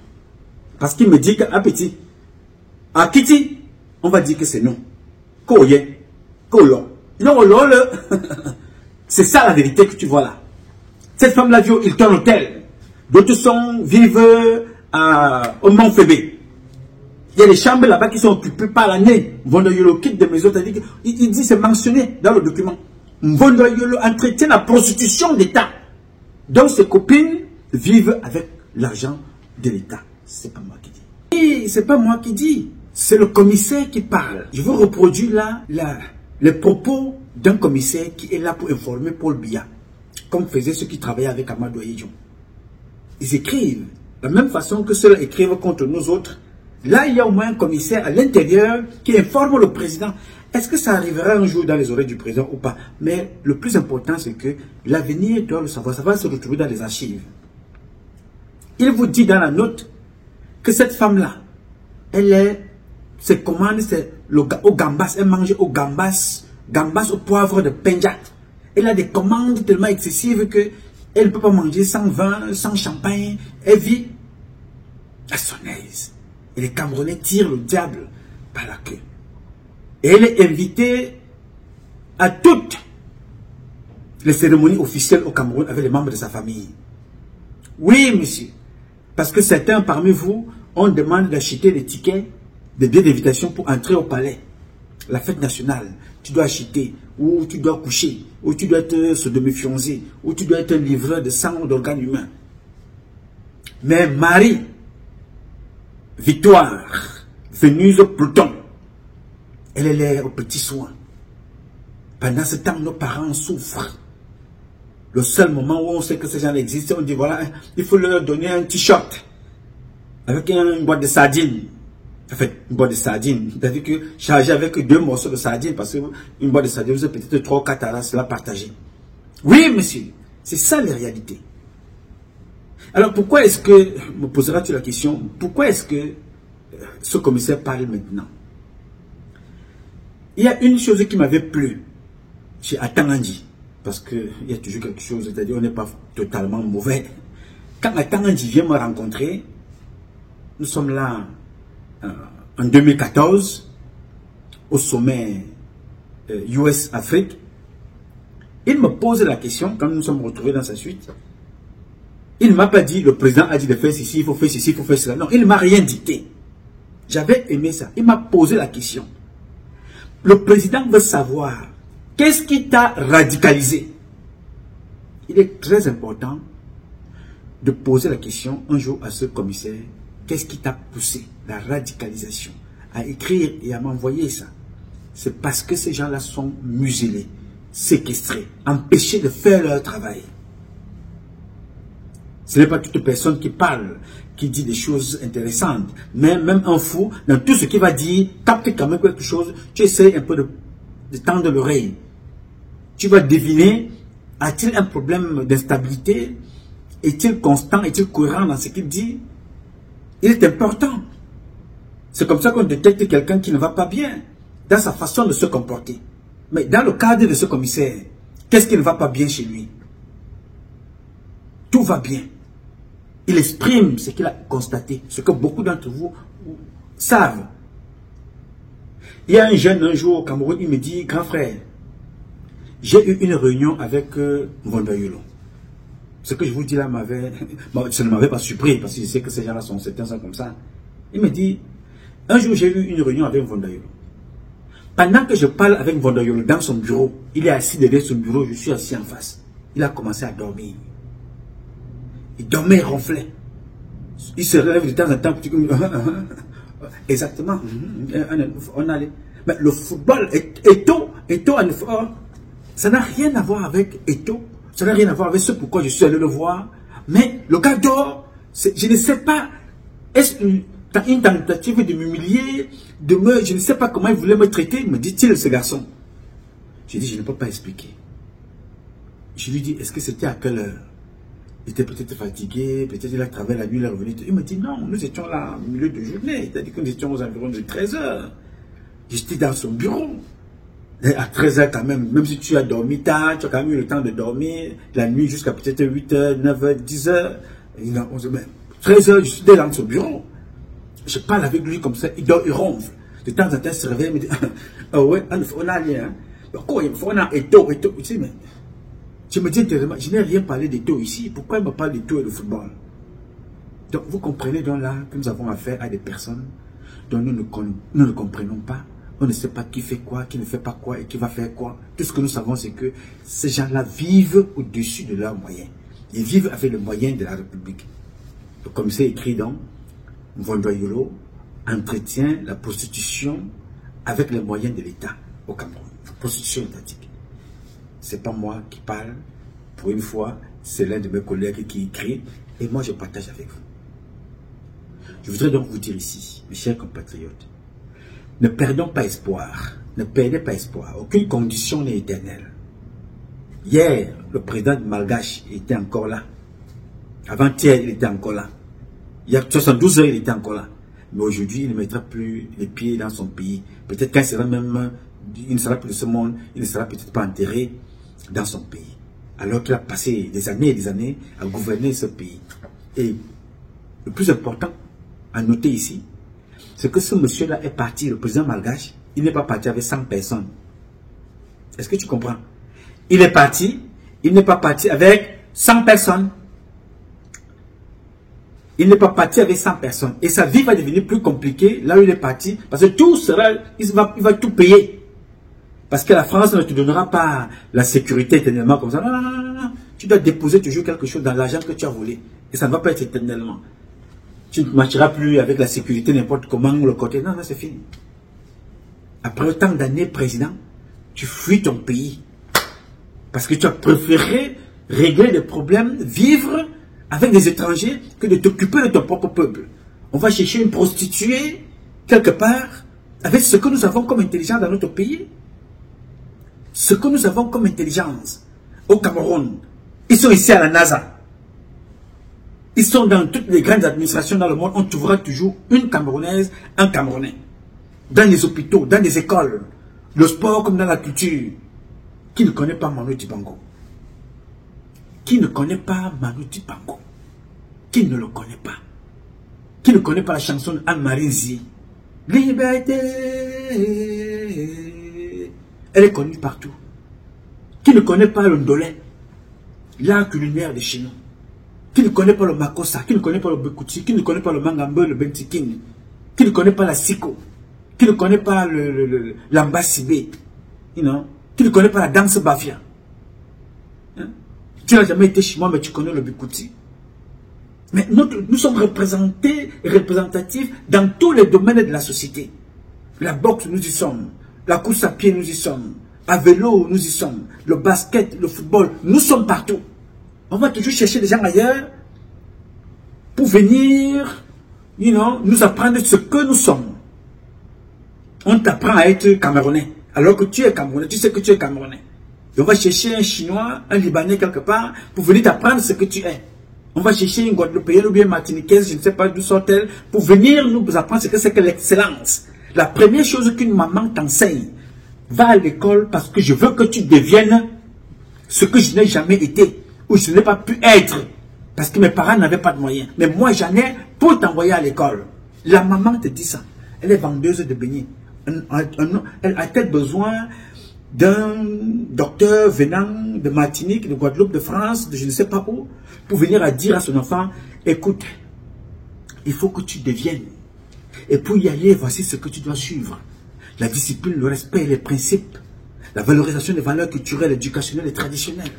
Parce qu'il me dit qu'à petit, à Kiti, on va dire que c'est non. Koye, Kolo. C'est ça la vérité que tu vois là. Cette femme-là vit au Hilton Hotel. D'autres vivent au Mont Fébé. Il y a des chambres là-bas qui sont occupées par l'année. Vondoyolo quitte de maison. Il dit, c'est mentionné dans le document. Vondoyolo entretient la prostitution d'État. Donc ses copines vivent avec l'argent de l'État. C'est pas moi qui dis. Et c'est pas moi qui dis. C'est le commissaire qui parle. Je vous reproduis là les propos d'un commissaire qui est là pour informer Paul Biya. Comme faisaient ceux qui travaillaient avec Amadou Ahidjo. Ils écrivent. De la même façon que ceux-là écrivent contre nous autres. Là, il y a au moins un commissaire à l'intérieur qui informe le président. Est-ce que ça arrivera un jour dans les oreilles du président ou pas? Mais le plus important, c'est que l'avenir doit le savoir. Ça va se retrouver dans les archives. Il vous dit dans la note que cette femme-là, ses commandes, c'est au gambas. Elle mange au gambas au poivre de Penja. Elle a des commandes tellement excessives qu'elle ne peut pas manger sans vin, sans champagne. Elle vit à son aise. Et les Camerounais tirent le diable par la queue. Et elle est invitée à toutes les cérémonies officielles au Cameroun avec les membres de sa famille. Oui, monsieur. Parce que certains parmi vous, on demande d'acheter des tickets, des billets d'invitation pour entrer au palais. La fête nationale, tu dois acheter, ou tu dois coucher, ou tu dois être sodomie-fiancé, ou tu dois être un livreur de sang d'organes humains. Mais Marie, Victoire, Vénus, Pluton, elle est là aux petits soins. Pendant ce temps, nos parents souffrent. Le seul moment où on sait que ces gens existent, on dit voilà, il faut leur donner un t-shirt avec une boîte de sardines. En fait, une boîte de sardines. C'est-à-dire que chargé avec 2 morceaux de sardines, parce qu'une boîte de sardines, vous avez peut-être 3 ou 4 à cela partagé. Oui, monsieur, c'est ça la réalité. Alors pourquoi est-ce que, me poseras-tu la question, pourquoi est-ce que ce commissaire parle maintenant? Il y a une chose qui m'avait plu chez Atangandi, parce qu'il y a toujours quelque chose, c'est-à-dire on n'est pas totalement mauvais. Quand Atangandi vient me rencontrer, nous sommes là en 2014, au sommet US-Afrique, il me pose la question, quand nous nous sommes retrouvés dans sa suite, il ne m'a pas dit, le président a dit de faire ceci, il faut faire ceci, il faut faire cela. Non, il ne m'a rien dicté. J'avais aimé ça. Il m'a posé la question. Le président veut savoir, qu'est-ce qui t'a radicalisé? Il est très important de poser la question un jour à ce commissaire qu'est-ce qui t'a poussé, la radicalisation, à écrire et à m'envoyer ça? C'est parce que ces gens-là sont muselés, séquestrés, empêchés de faire leur travail. Ce n'est pas toute personne qui parle, qui dit des choses intéressantes. Mais même un fou, dans tout ce qu'il va dire, capte quand même quelque chose, tu essaies un peu de tendre l'oreille. Tu vas deviner, a-t-il un problème d'instabilité? Est-il constant? Est-il cohérent dans ce qu'il dit? Il est important. C'est comme ça qu'on détecte quelqu'un qui ne va pas bien, dans sa façon de se comporter. Mais dans le cadre de ce commissaire, qu'est-ce qui ne va pas bien chez lui? Tout va bien. Il exprime ce qu'il a constaté, ce que beaucoup d'entre vous savent. Il y a un jeune un jour au Cameroun, il me dit, grand frère, j'ai eu une réunion avec Mvondoyolo. Ce que je vous dis là ça ne m'avait pas surpris, parce que je sais que ces gens-là certains sont comme ça. Il me dit, un jour j'ai eu une réunion avec Mvondoyolo. Pendant que je parle avec Mvondoyolo dans son bureau, il est assis derrière son bureau, je suis assis en face. Il a commencé à dormir. Il dormait, il ronflait. Il se relève de temps en temps. Exactement. On allait. Mais le football, Eto'o, ça n'a rien à voir avec Eto'o. Ça n'a rien à voir avec ce pourquoi je suis allé le voir. Mais le gars dort. Je ne sais pas. Est-ce que tu as une tentative de m'humilier, je ne sais pas comment il voulait me traiter, me dit-il, ce garçon. J'ai dit, je ne peux pas expliquer. Je lui dis, est-ce que c'était à quelle heure? Il était peut-être fatigué, peut-être il a travaillé la nuit, il est revenu. Il me dit non, nous étions là au milieu de journée, c'est-à-dire que nous étions aux environs de 13 h. J'étais dans son bureau. Et à 13 h quand même si tu as dormi tard, tu as quand même eu le temps de dormir, la nuit jusqu'à peut-être 8 h, 9 h, 10 h. 13 h, je suis dans son bureau. Je parle avec lui comme ça, il dort, il ronfle. De temps en temps, il se réveille, il me dit, oh ouais, on a rien. Pourquoi on a Eto'o? Je me dis, je n'ai rien parlé d'Eto'o ici. Pourquoi il me parle d'Eto'o et de football? Donc, vous comprenez donc là que nous avons affaire à des personnes dont nous ne comprenons pas. On ne sait pas qui fait quoi, qui ne fait pas quoi et qui va faire quoi. Tout ce que nous savons, c'est que ces gens-là vivent au-dessus de leurs moyens. Ils vivent avec les moyens de la République. Donc, comme c'est écrit dans Mvondoyolo, entretient la prostitution avec les moyens de l'État au Cameroun. La prostitution étatique. C'est pas moi qui parle, pour une fois, c'est l'un de mes collègues qui écrit, et moi je partage avec vous. Je voudrais donc vous dire ici, mes chers compatriotes, ne perdons pas espoir, ne perdez pas espoir, aucune condition n'est éternelle. Hier, le président de Malgache était encore là, avant-hier il était encore là, il y a 72 heures il était encore là, mais aujourd'hui il ne mettra plus les pieds dans son pays, peut-être qu'il sera même, il ne sera plus de ce monde, il ne sera peut-être pas enterré dans son pays, alors qu'il a passé des années et des années à gouverner ce pays. Et le plus important à noter ici, c'est que ce monsieur-là est parti, le président malgache, il n'est pas parti avec 100 personnes. Est-ce que tu comprends? Il est parti, il n'est pas parti avec 100 personnes. Il n'est pas parti avec 100 personnes. Et sa vie va devenir plus compliquée là où il est parti, parce que tout sera, il va tout payer. Parce que la France ne te donnera pas la sécurité éternellement comme ça. Non, non, non, non, non. Tu dois déposer toujours quelque chose dans l'argent que tu as volé. Et ça ne va pas être éternellement. Tu ne marcheras plus avec la sécurité n'importe comment le côté. Non, non, c'est fini. Après autant d'années président, tu fuis ton pays. Parce que tu as préféré régler des problèmes, vivre avec des étrangers, que de t'occuper de ton propre peuple. On va chercher une prostituée, quelque part, avec ce que nous avons comme intelligence dans notre pays. Ce que nous avons comme intelligence au Cameroun, ils sont ici à la NASA. Ils sont dans toutes les grandes administrations dans le monde. On trouvera toujours une Camerounaise, un Camerounais. Dans les hôpitaux, dans les écoles, le sport comme dans la culture. Qui ne connaît pas Manu Dibango? Qui ne connaît pas Manu Dibango? Qui ne le connaît pas? Qui ne connaît pas la chanson d'Anne-Marie Nzi? Liberté. Elle est connue partout. Qui ne connaît pas le ndolé, l'art culinaire de chez nous? Qui ne connaît pas le makossa? Qui ne connaît pas le bekouti? Qui ne connaît pas le mangambe, le bentikin? Qui ne connaît pas la siko? Qui ne connaît pas l'ambasibé? You know? Qui ne connaît pas la danse bafia? Hein? Tu n'as jamais été chez moi, mais tu connais le bekouti. Mais nous sommes représentés et représentatifs dans tous les domaines de la société. La boxe, nous y sommes. La course à pied, nous y sommes. À vélo, nous y sommes. Le basket, le football, nous sommes partout. On va toujours chercher des gens ailleurs pour venir, nous apprendre ce que nous sommes. On t'apprend à être Camerounais. Alors que tu es Camerounais, tu sais que tu es Camerounais. Et on va chercher un Chinois, un Libanais quelque part pour venir t'apprendre ce que tu es. On va chercher une Guadeloupéenne ou bien Martiniquaise, je ne sais pas d'où sort-elle, pour venir nous apprendre ce que c'est que l'excellence. La première chose qu'une maman t'enseigne, va à l'école parce que je veux que tu deviennes ce que je n'ai jamais été ou je n'ai pas pu être. Parce que mes parents n'avaient pas de moyens. Mais moi, j'en ai pour t'envoyer à l'école. La maman te dit ça. Elle est vendeuse de beignets. Elle a peut-être besoin d'un docteur venant de Martinique, de Guadeloupe, de France, de je ne sais pas où, pour venir à dire à son enfant, écoute, il faut que tu deviennes. Et pour y aller, voici ce que tu dois suivre. La discipline, le respect, les principes, la valorisation des valeurs culturelles, éducationnelles et traditionnelles.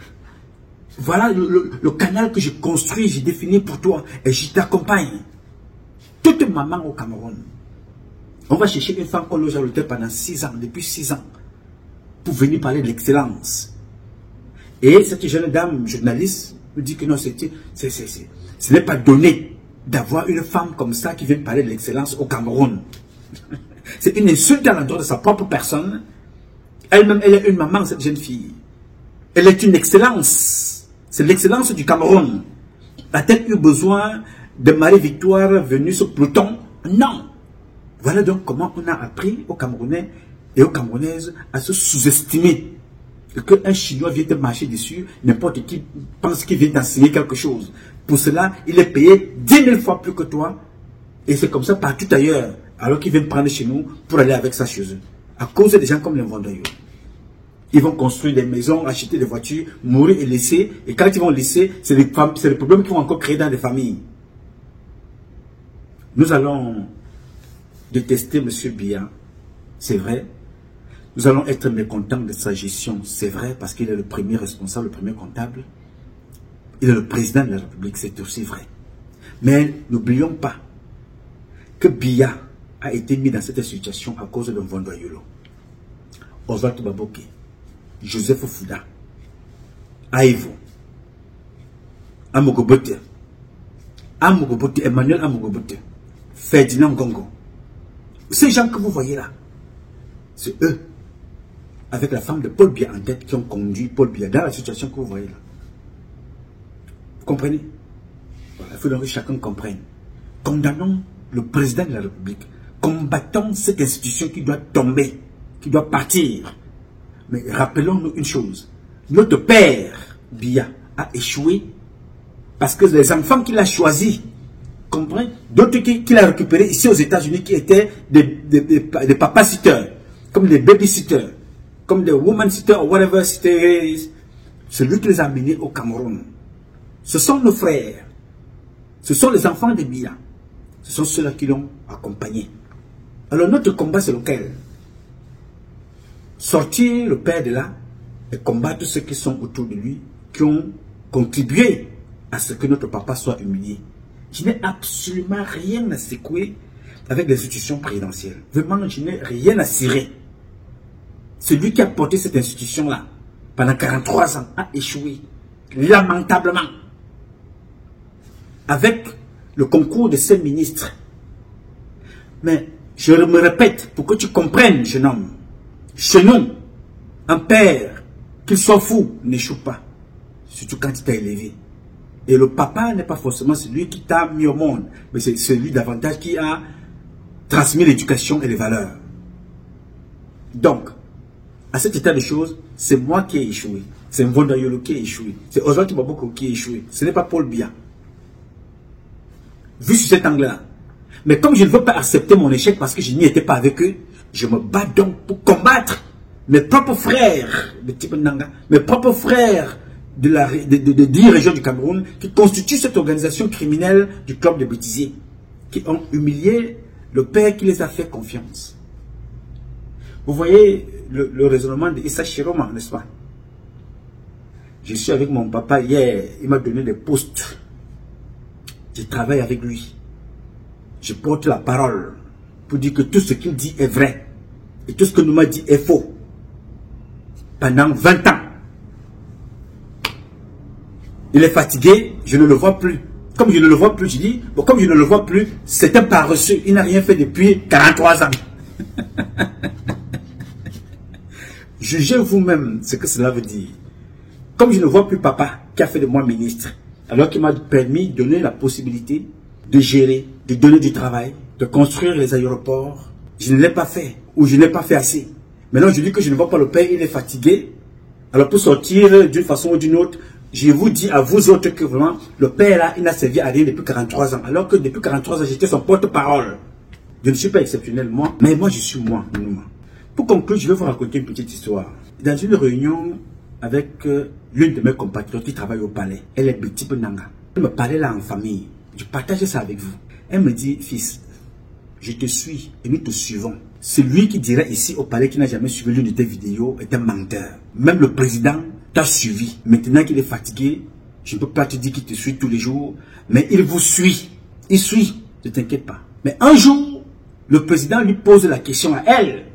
Voilà le canal que j'ai construit, j'ai défini pour toi et je t'accompagne. Toute maman au Cameroun, on va chercher une femme qu'on loge à l'hôtel pendant 6 ans, depuis 6 ans, pour venir parler de l'excellence. Et cette jeune dame, journaliste, me dit que non, ce n'est pas donné d'avoir une femme comme ça qui vient parler de l'excellence au Cameroun. C'est une insulte à l'endroit de sa propre personne. Elle-même, elle est une maman, cette jeune fille. Elle est une excellence. C'est l'excellence du Cameroun. A-t-elle eu besoin de Marie-Victoire venue sur Pluton? Non. Voilà donc comment on a appris aux Camerounais et aux Camerounaises à se sous-estimer. Qu'un Chinois vient te marcher dessus, n'importe qui pense qu'il vient t'enseigner quelque chose. Pour cela, il est payé 10 000 fois plus que toi. Et c'est comme ça partout ailleurs. Alors qu'ils viennent prendre chez nous pour aller avec ça chez eux. À cause des gens comme les Vondoyo. Ils vont construire des maisons, acheter des voitures, mourir et laisser. Et quand ils vont laisser, c'est les problèmes qu'ils vont encore créer dans les familles. Nous allons détester M. Biya. C'est vrai. Nous allons être mécontents de sa gestion. C'est vrai, parce qu'il est le premier responsable, le premier comptable. Il est le président de la République, c'est aussi vrai. Mais n'oublions pas que Biya a été mis dans cette situation à cause d'un Vondoyolo. Oswald Baboke, Joseph Fouda, Aïvo, Amogobote, Emmanuel Amogobote, Ferdinand Gongo. Ces gens que vous voyez là, c'est eux, avec la femme de Paul Biya en tête, qui ont conduit Paul Biya dans la situation que vous voyez là. Vous comprenez? Voilà, il faut donc que chacun comprenne. Condamnons le président de la République. Combattons cette institution qui doit tomber, qui doit partir. Mais rappelons-nous une chose. Notre père, Biya, a échoué parce que les enfants qu'il a choisis, comprenez, d'autres qu'il a récupérés ici aux États-Unis qui étaient des papas-sitters, comme des baby-sitters, comme des woman-sitters, whatever sitter, c'est lui qui les a amenés au Cameroun. Ce sont nos frères. Ce sont les enfants de Biya. Ce sont ceux-là qui l'ont accompagné. Alors notre combat, c'est lequel? Sortir le père de là et combattre ceux qui sont autour de lui, qui ont contribué à ce que notre papa soit humilié. Je n'ai absolument rien à secouer avec les institutions présidentielles. Vraiment, je n'ai rien à cirer. Celui qui a porté cette institution-là pendant 43 ans a échoué lamentablement. Avec le concours de ces ministres. Mais je me répète, pour que tu comprennes, jeune homme, chez nous, un père, qu'il soit fou, n'échoue pas. Surtout quand il t'a élevé. Et le papa n'est pas forcément celui qui t'a mis au monde, mais c'est celui davantage qui a transmis l'éducation et les valeurs. Donc, à cet état de choses, c'est moi qui ai échoué. C'est Vondoyolo qui a échoué. C'est Oswald Baboko qui a échoué. Ce n'est pas Paul Biya. Vu sur cet angle-là. Mais comme je ne veux pas accepter mon échec parce que je n'y étais pas avec eux, je me bats donc pour combattre mes propres frères de Tipenanga, mes propres frères de 10 régions du Cameroun qui constituent cette organisation criminelle du club de bêtisiers, qui ont humilié le père qui les a fait confiance. Vous voyez le raisonnement de Issa Chiroma, n'est-ce pas? Je suis avec mon papa hier, il m'a donné des postes Je travaille avec lui. Je porte la parole pour dire que tout ce qu'il dit est vrai. Et tout ce que nous m'a dit est faux. Pendant 20 ans. Il est fatigué, je ne le vois plus. Comme je ne le vois plus, je dis, bon, comme je ne le vois plus, c'est un paresseux. Il n'a rien fait depuis 43 ans. Jugez vous-même ce que cela veut dire. Comme je ne vois plus papa qui a fait de moi ministre, alors qu'il m'a permis de donner la possibilité de gérer, de donner du travail, de construire les aéroports, je ne l'ai pas fait, ou je n'ai pas fait assez. Maintenant, je dis que je ne vois pas le père, il est fatigué. Alors pour sortir d'une façon ou d'une autre, je vous dis à vous autres que vraiment, le père là, il n'a servi à rien depuis 43 ans. Alors que depuis 43 ans, j'étais son porte-parole. Je ne suis pas exceptionnel, moi, mais moi, je suis moi. Pour conclure, je vais vous raconter une petite histoire. Dans une réunion avec l'une de mes compatriotes qui travaille au palais, elle est Betty Benanga. Elle me parlait là en famille. Je partage ça avec vous. Elle me dit, fils, je te suis et nous te suivons. Celui qui dirait ici au palais qui n'a jamais suivi l'une de tes vidéos est un menteur. Même le président t'a suivi. Maintenant qu'il est fatigué, je ne peux pas te dire qu'il te suit tous les jours, mais il vous suit. Il suit, ne t'inquiète pas. Mais un jour, le président lui pose la question à elle.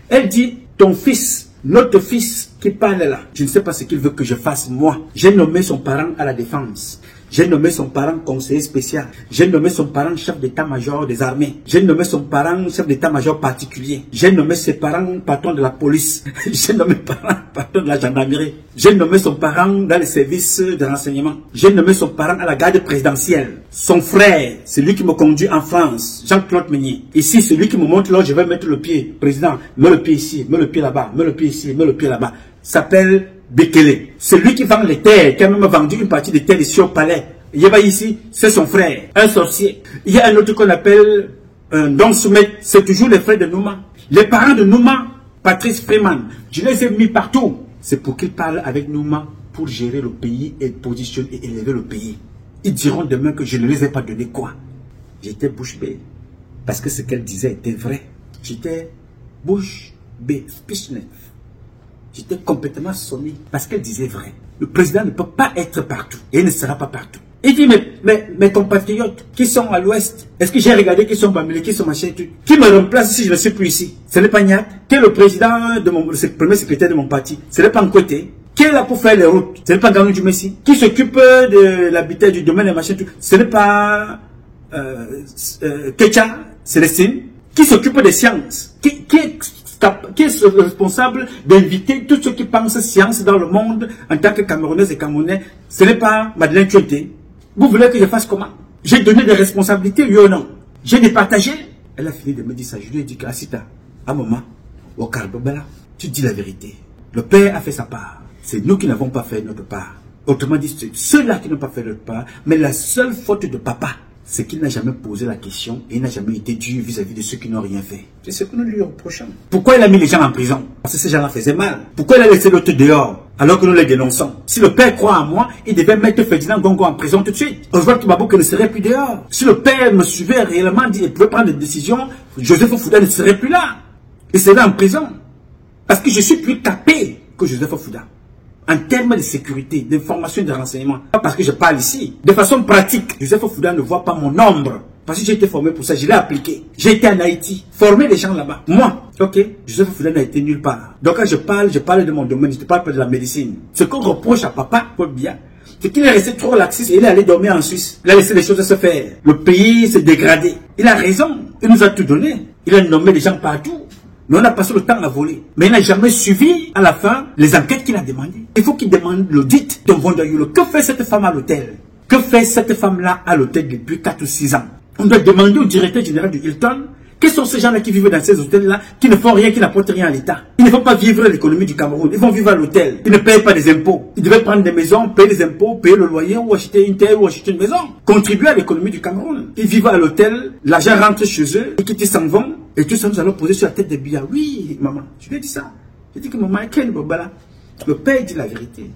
Elle dit, ton fils, notre fils qui parle là, je ne sais pas ce qu'il veut que je fasse moi. J'ai nommé son parent à la défense. J'ai nommé son parent conseiller spécial. J'ai nommé son parent chef d'état-major des armées. J'ai nommé son parent chef d'état-major particulier. J'ai nommé ses parents patron de la police. J'ai nommé parent patron de la gendarmerie. J'ai nommé son parent dans les services de renseignement. J'ai nommé son parent à la garde présidentielle. Son frère, c'est lui qui me conduit en France, Jean-Claude Meunier. Ici, c'est lui qui me montre là où je vais mettre le pied. Président, mets le pied ici, mets le pied là-bas, mets le pied ici, mets le pied là-bas. S'appelle Bekele. Celui qui vend les terres, qui a même vendu une partie des terres ici au palais. Il y a ici, c'est son frère, un sorcier. Il y a un autre qu'on appelle Don Soumet, c'est toujours les frères de Nouma. Les parents de Nouma, Patrice Freeman, je les ai mis partout. C'est pour qu'ils parlent avec Nouma pour gérer le pays et positionner et élever le pays. Ils diront demain que je ne les ai pas donné quoi. J'étais bouche bée. Parce que ce qu'elle disait était vrai. J'étais bouche bée, speechless. J'étais complètement sonné parce qu'elle disait vrai. Le président ne peut pas être partout et il ne sera pas partout. Il dit, mes compatriotes qui sont à l'ouest, est-ce que j'ai regardé qui sont Bamilé, qui sont machin, qui me remplace si je ne suis plus ici? Ce n'est pas Niat, qui est le président de mon, le premier secrétaire de mon parti. Ce n'est pas Nkoté. Qui est là pour faire les routes? Ce n'est pas Ganou du Messi. Qui s'occupe de l'habitat du domaine et machin, ce n'est pas Kecha, Célestine. Qui s'occupe des sciences? Qui est responsable d'inviter tous ceux qui pensent science dans le monde en tant que Camerounaises et Camerounais? Ce n'est pas Madeleine Kioté. Vous voulez que je fasse comment? J'ai donné des responsabilités, oui ou non? J'ai départagé. Elle a fini de me dire ça. Je lui ai dit qu'Asita, à un moment, au Carbobala, tu dis la vérité. Le père a fait sa part. C'est nous qui n'avons pas fait notre part. Autrement dit, c'est ceux-là qui n'ont pas fait notre part. Mais la seule faute de papa, c'est qu'il n'a jamais posé la question et il n'a jamais été dur vis-à-vis de ceux qui n'ont rien fait. C'est ce que nous lui reprochons. Pourquoi il a mis les gens en prison? Parce que ces gens-là faisaient mal. Pourquoi il a laissé l'autre dehors alors que nous les dénonçons? Si le père croit en moi, il devait mettre Ferdinand Gongo en prison tout de suite. Oswald Tubabouke ne serait plus dehors. Si le père me suivait réellement et pouvait prendre des décisions, Joseph Fouda ne serait plus là. Il serait en prison. Parce que je suis plus capé que Joseph Fouda. En termes de sécurité, d'information et de renseignement. Pas parce que je parle ici. De façon pratique, Joseph Fouda ne voit pas mon ombre. Parce que j'ai été formé pour ça, je l'ai appliqué. J'ai été en Haïti, formé des gens là-bas. Moi, ok, Joseph Fouda n'a été nulle part. Donc quand je parle de mon domaine, je ne parle pas de la médecine. Ce qu'on reproche à papa, Paul Biya, c'est qu'il est resté trop laxiste et il est allé dormir en Suisse. Il a laissé les choses se faire. Le pays s'est dégradé. Il a raison. Il nous a tout donné. Il a nommé des gens partout. Mais on a passé le temps à voler. Mais il n'a jamais suivi, à la fin, les enquêtes qu'il a demandées. Il faut qu'il demande l'audit de Vondoyulo. Que fait cette femme à l'hôtel? Que fait cette femme-là à l'hôtel depuis 4 ou 6 ans? On doit demander au directeur général du Hilton, quels sont ces gens-là qui vivent dans ces hôtels-là, qui ne font rien, qui n'apportent rien à l'État? Ils ne vont pas vivre l'économie du Cameroun. Ils vont vivre à l'hôtel. Ils ne payent pas des impôts. Ils devaient prendre des maisons, payer des impôts, payer le loyer, ou acheter une terre, ou acheter une maison. Contribuer à l'économie du Cameroun. Ils vivent à l'hôtel, l'argent rentre chez eux, et qu'ils s'en vont. Et tout ça, nous allons poser sur la tête des billets. Oui, maman, je lui ai dit ça. J'ai dit que maman, le père dit la vérité.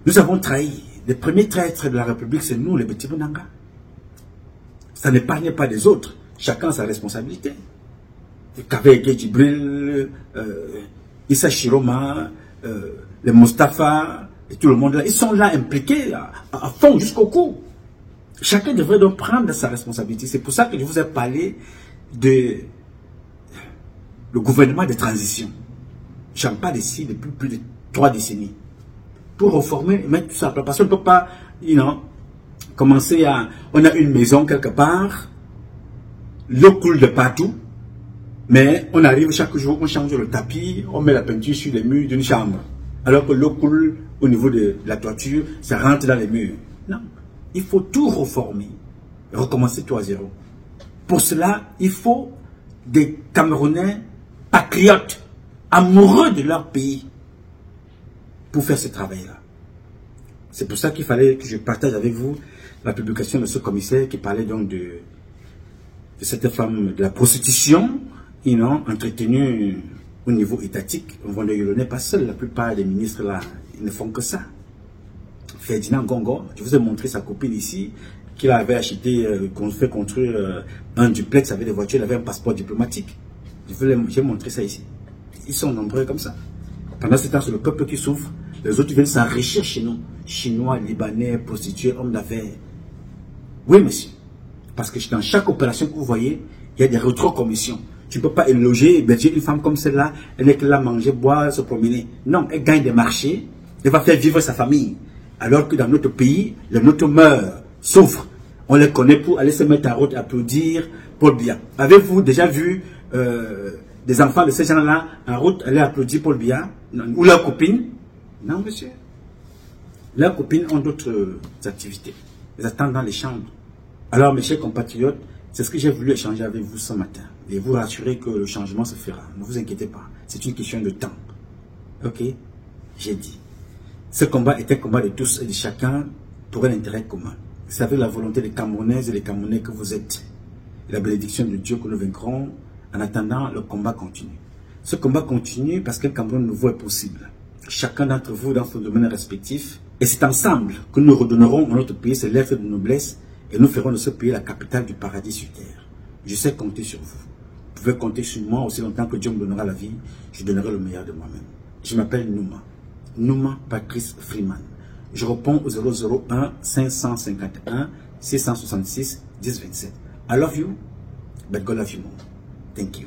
Nous avons trahi. Les premiers traîtres de la République, c'est nous, les petits Bonanga. Ça n'épargne pas les autres. Chacun a sa responsabilité. Kaveke Djibril, Issa Chiroma, les Mustafa, et tout le monde là, ils sont là impliqués à fond jusqu'au cou. Chacun devrait donc prendre sa responsabilité. C'est pour ça que je vous ai parlé de le gouvernement de transition. J'en parle ici depuis plus de 3 décennies. Pour reformer et mettre tout ça à plat. Parce qu'on ne peut pas, commencer à... On a une maison quelque part, l'eau coule de partout, mais on arrive chaque jour, on change le tapis, on met la peinture sur les murs d'une chambre. Alors que l'eau coule au niveau de la toiture, ça rentre dans les murs. Non. Il faut tout reformer. Recommencer tout à zéro. Pour cela, il faut des Camerounais patriotes, amoureux de leur pays, pour faire ce travail-là. C'est pour ça qu'il fallait que je partage avec vous la publication de ce commissaire qui parlait donc de cette femme de la prostitution, entretenue au niveau étatique. On n'est pas seul, la plupart des ministres là, ils ne font que ça. Ferdinand Gongo, je vous ai montré sa copine ici, qu'il avait acheté, qu'on fait construire un duplex avec des voitures, il avait un passeport diplomatique. J'ai montré ça ici. Ils sont nombreux comme ça. Pendant ce temps, c'est le peuple qui souffre. Les autres viennent s'enrichir chez nous. Chinois, Libanais, prostituées, hommes d'affaires. Oui, monsieur. Parce que dans chaque opération que vous voyez, il y a des rétrocommissions. Tu ne peux pas éloger, héberger une femme comme celle-là. Elle n'est que là manger, boire, se promener. Non, elle gagne des marchés. Elle va faire vivre sa famille. Alors que dans notre pays, les nôtres meurent, souffrent. On les connaît pour aller se mettre en route, applaudir Paul Biya. Avez-vous déjà vu des enfants de ces gens-là en route aller applaudir Paul Biya ou leurs copines? Non, monsieur. Leurs copines ont d'autres activités. Ils attendent dans les chambres. Alors, mes chers compatriotes, c'est ce que j'ai voulu échanger avec vous ce matin. Et vous rassurer que le changement se fera. Ne vous inquiétez pas. C'est une question de temps. Ok? J'ai dit. Ce combat est un combat de tous et de chacun pour un intérêt commun. C'est avec la volonté des Camerounaises et des Camerounais que vous êtes. Et la bénédiction de Dieu que nous vaincrons. En attendant, le combat continue. Ce combat continue parce qu'un Cameroun nouveau est possible. Chacun d'entre vous dans son domaine respectif. Et c'est ensemble que nous redonnerons à notre pays ses lettres de noblesse et nous ferons de ce pays la capitale du paradis sur terre. Je sais compter sur vous. Vous pouvez compter sur moi aussi longtemps que Dieu me donnera la vie. Je donnerai le meilleur de moi-même. Je m'appelle Nouma. Nouma Patrice Freeman. Je réponds au 001 551 666 1027. I love you, but God love you more. Thank you.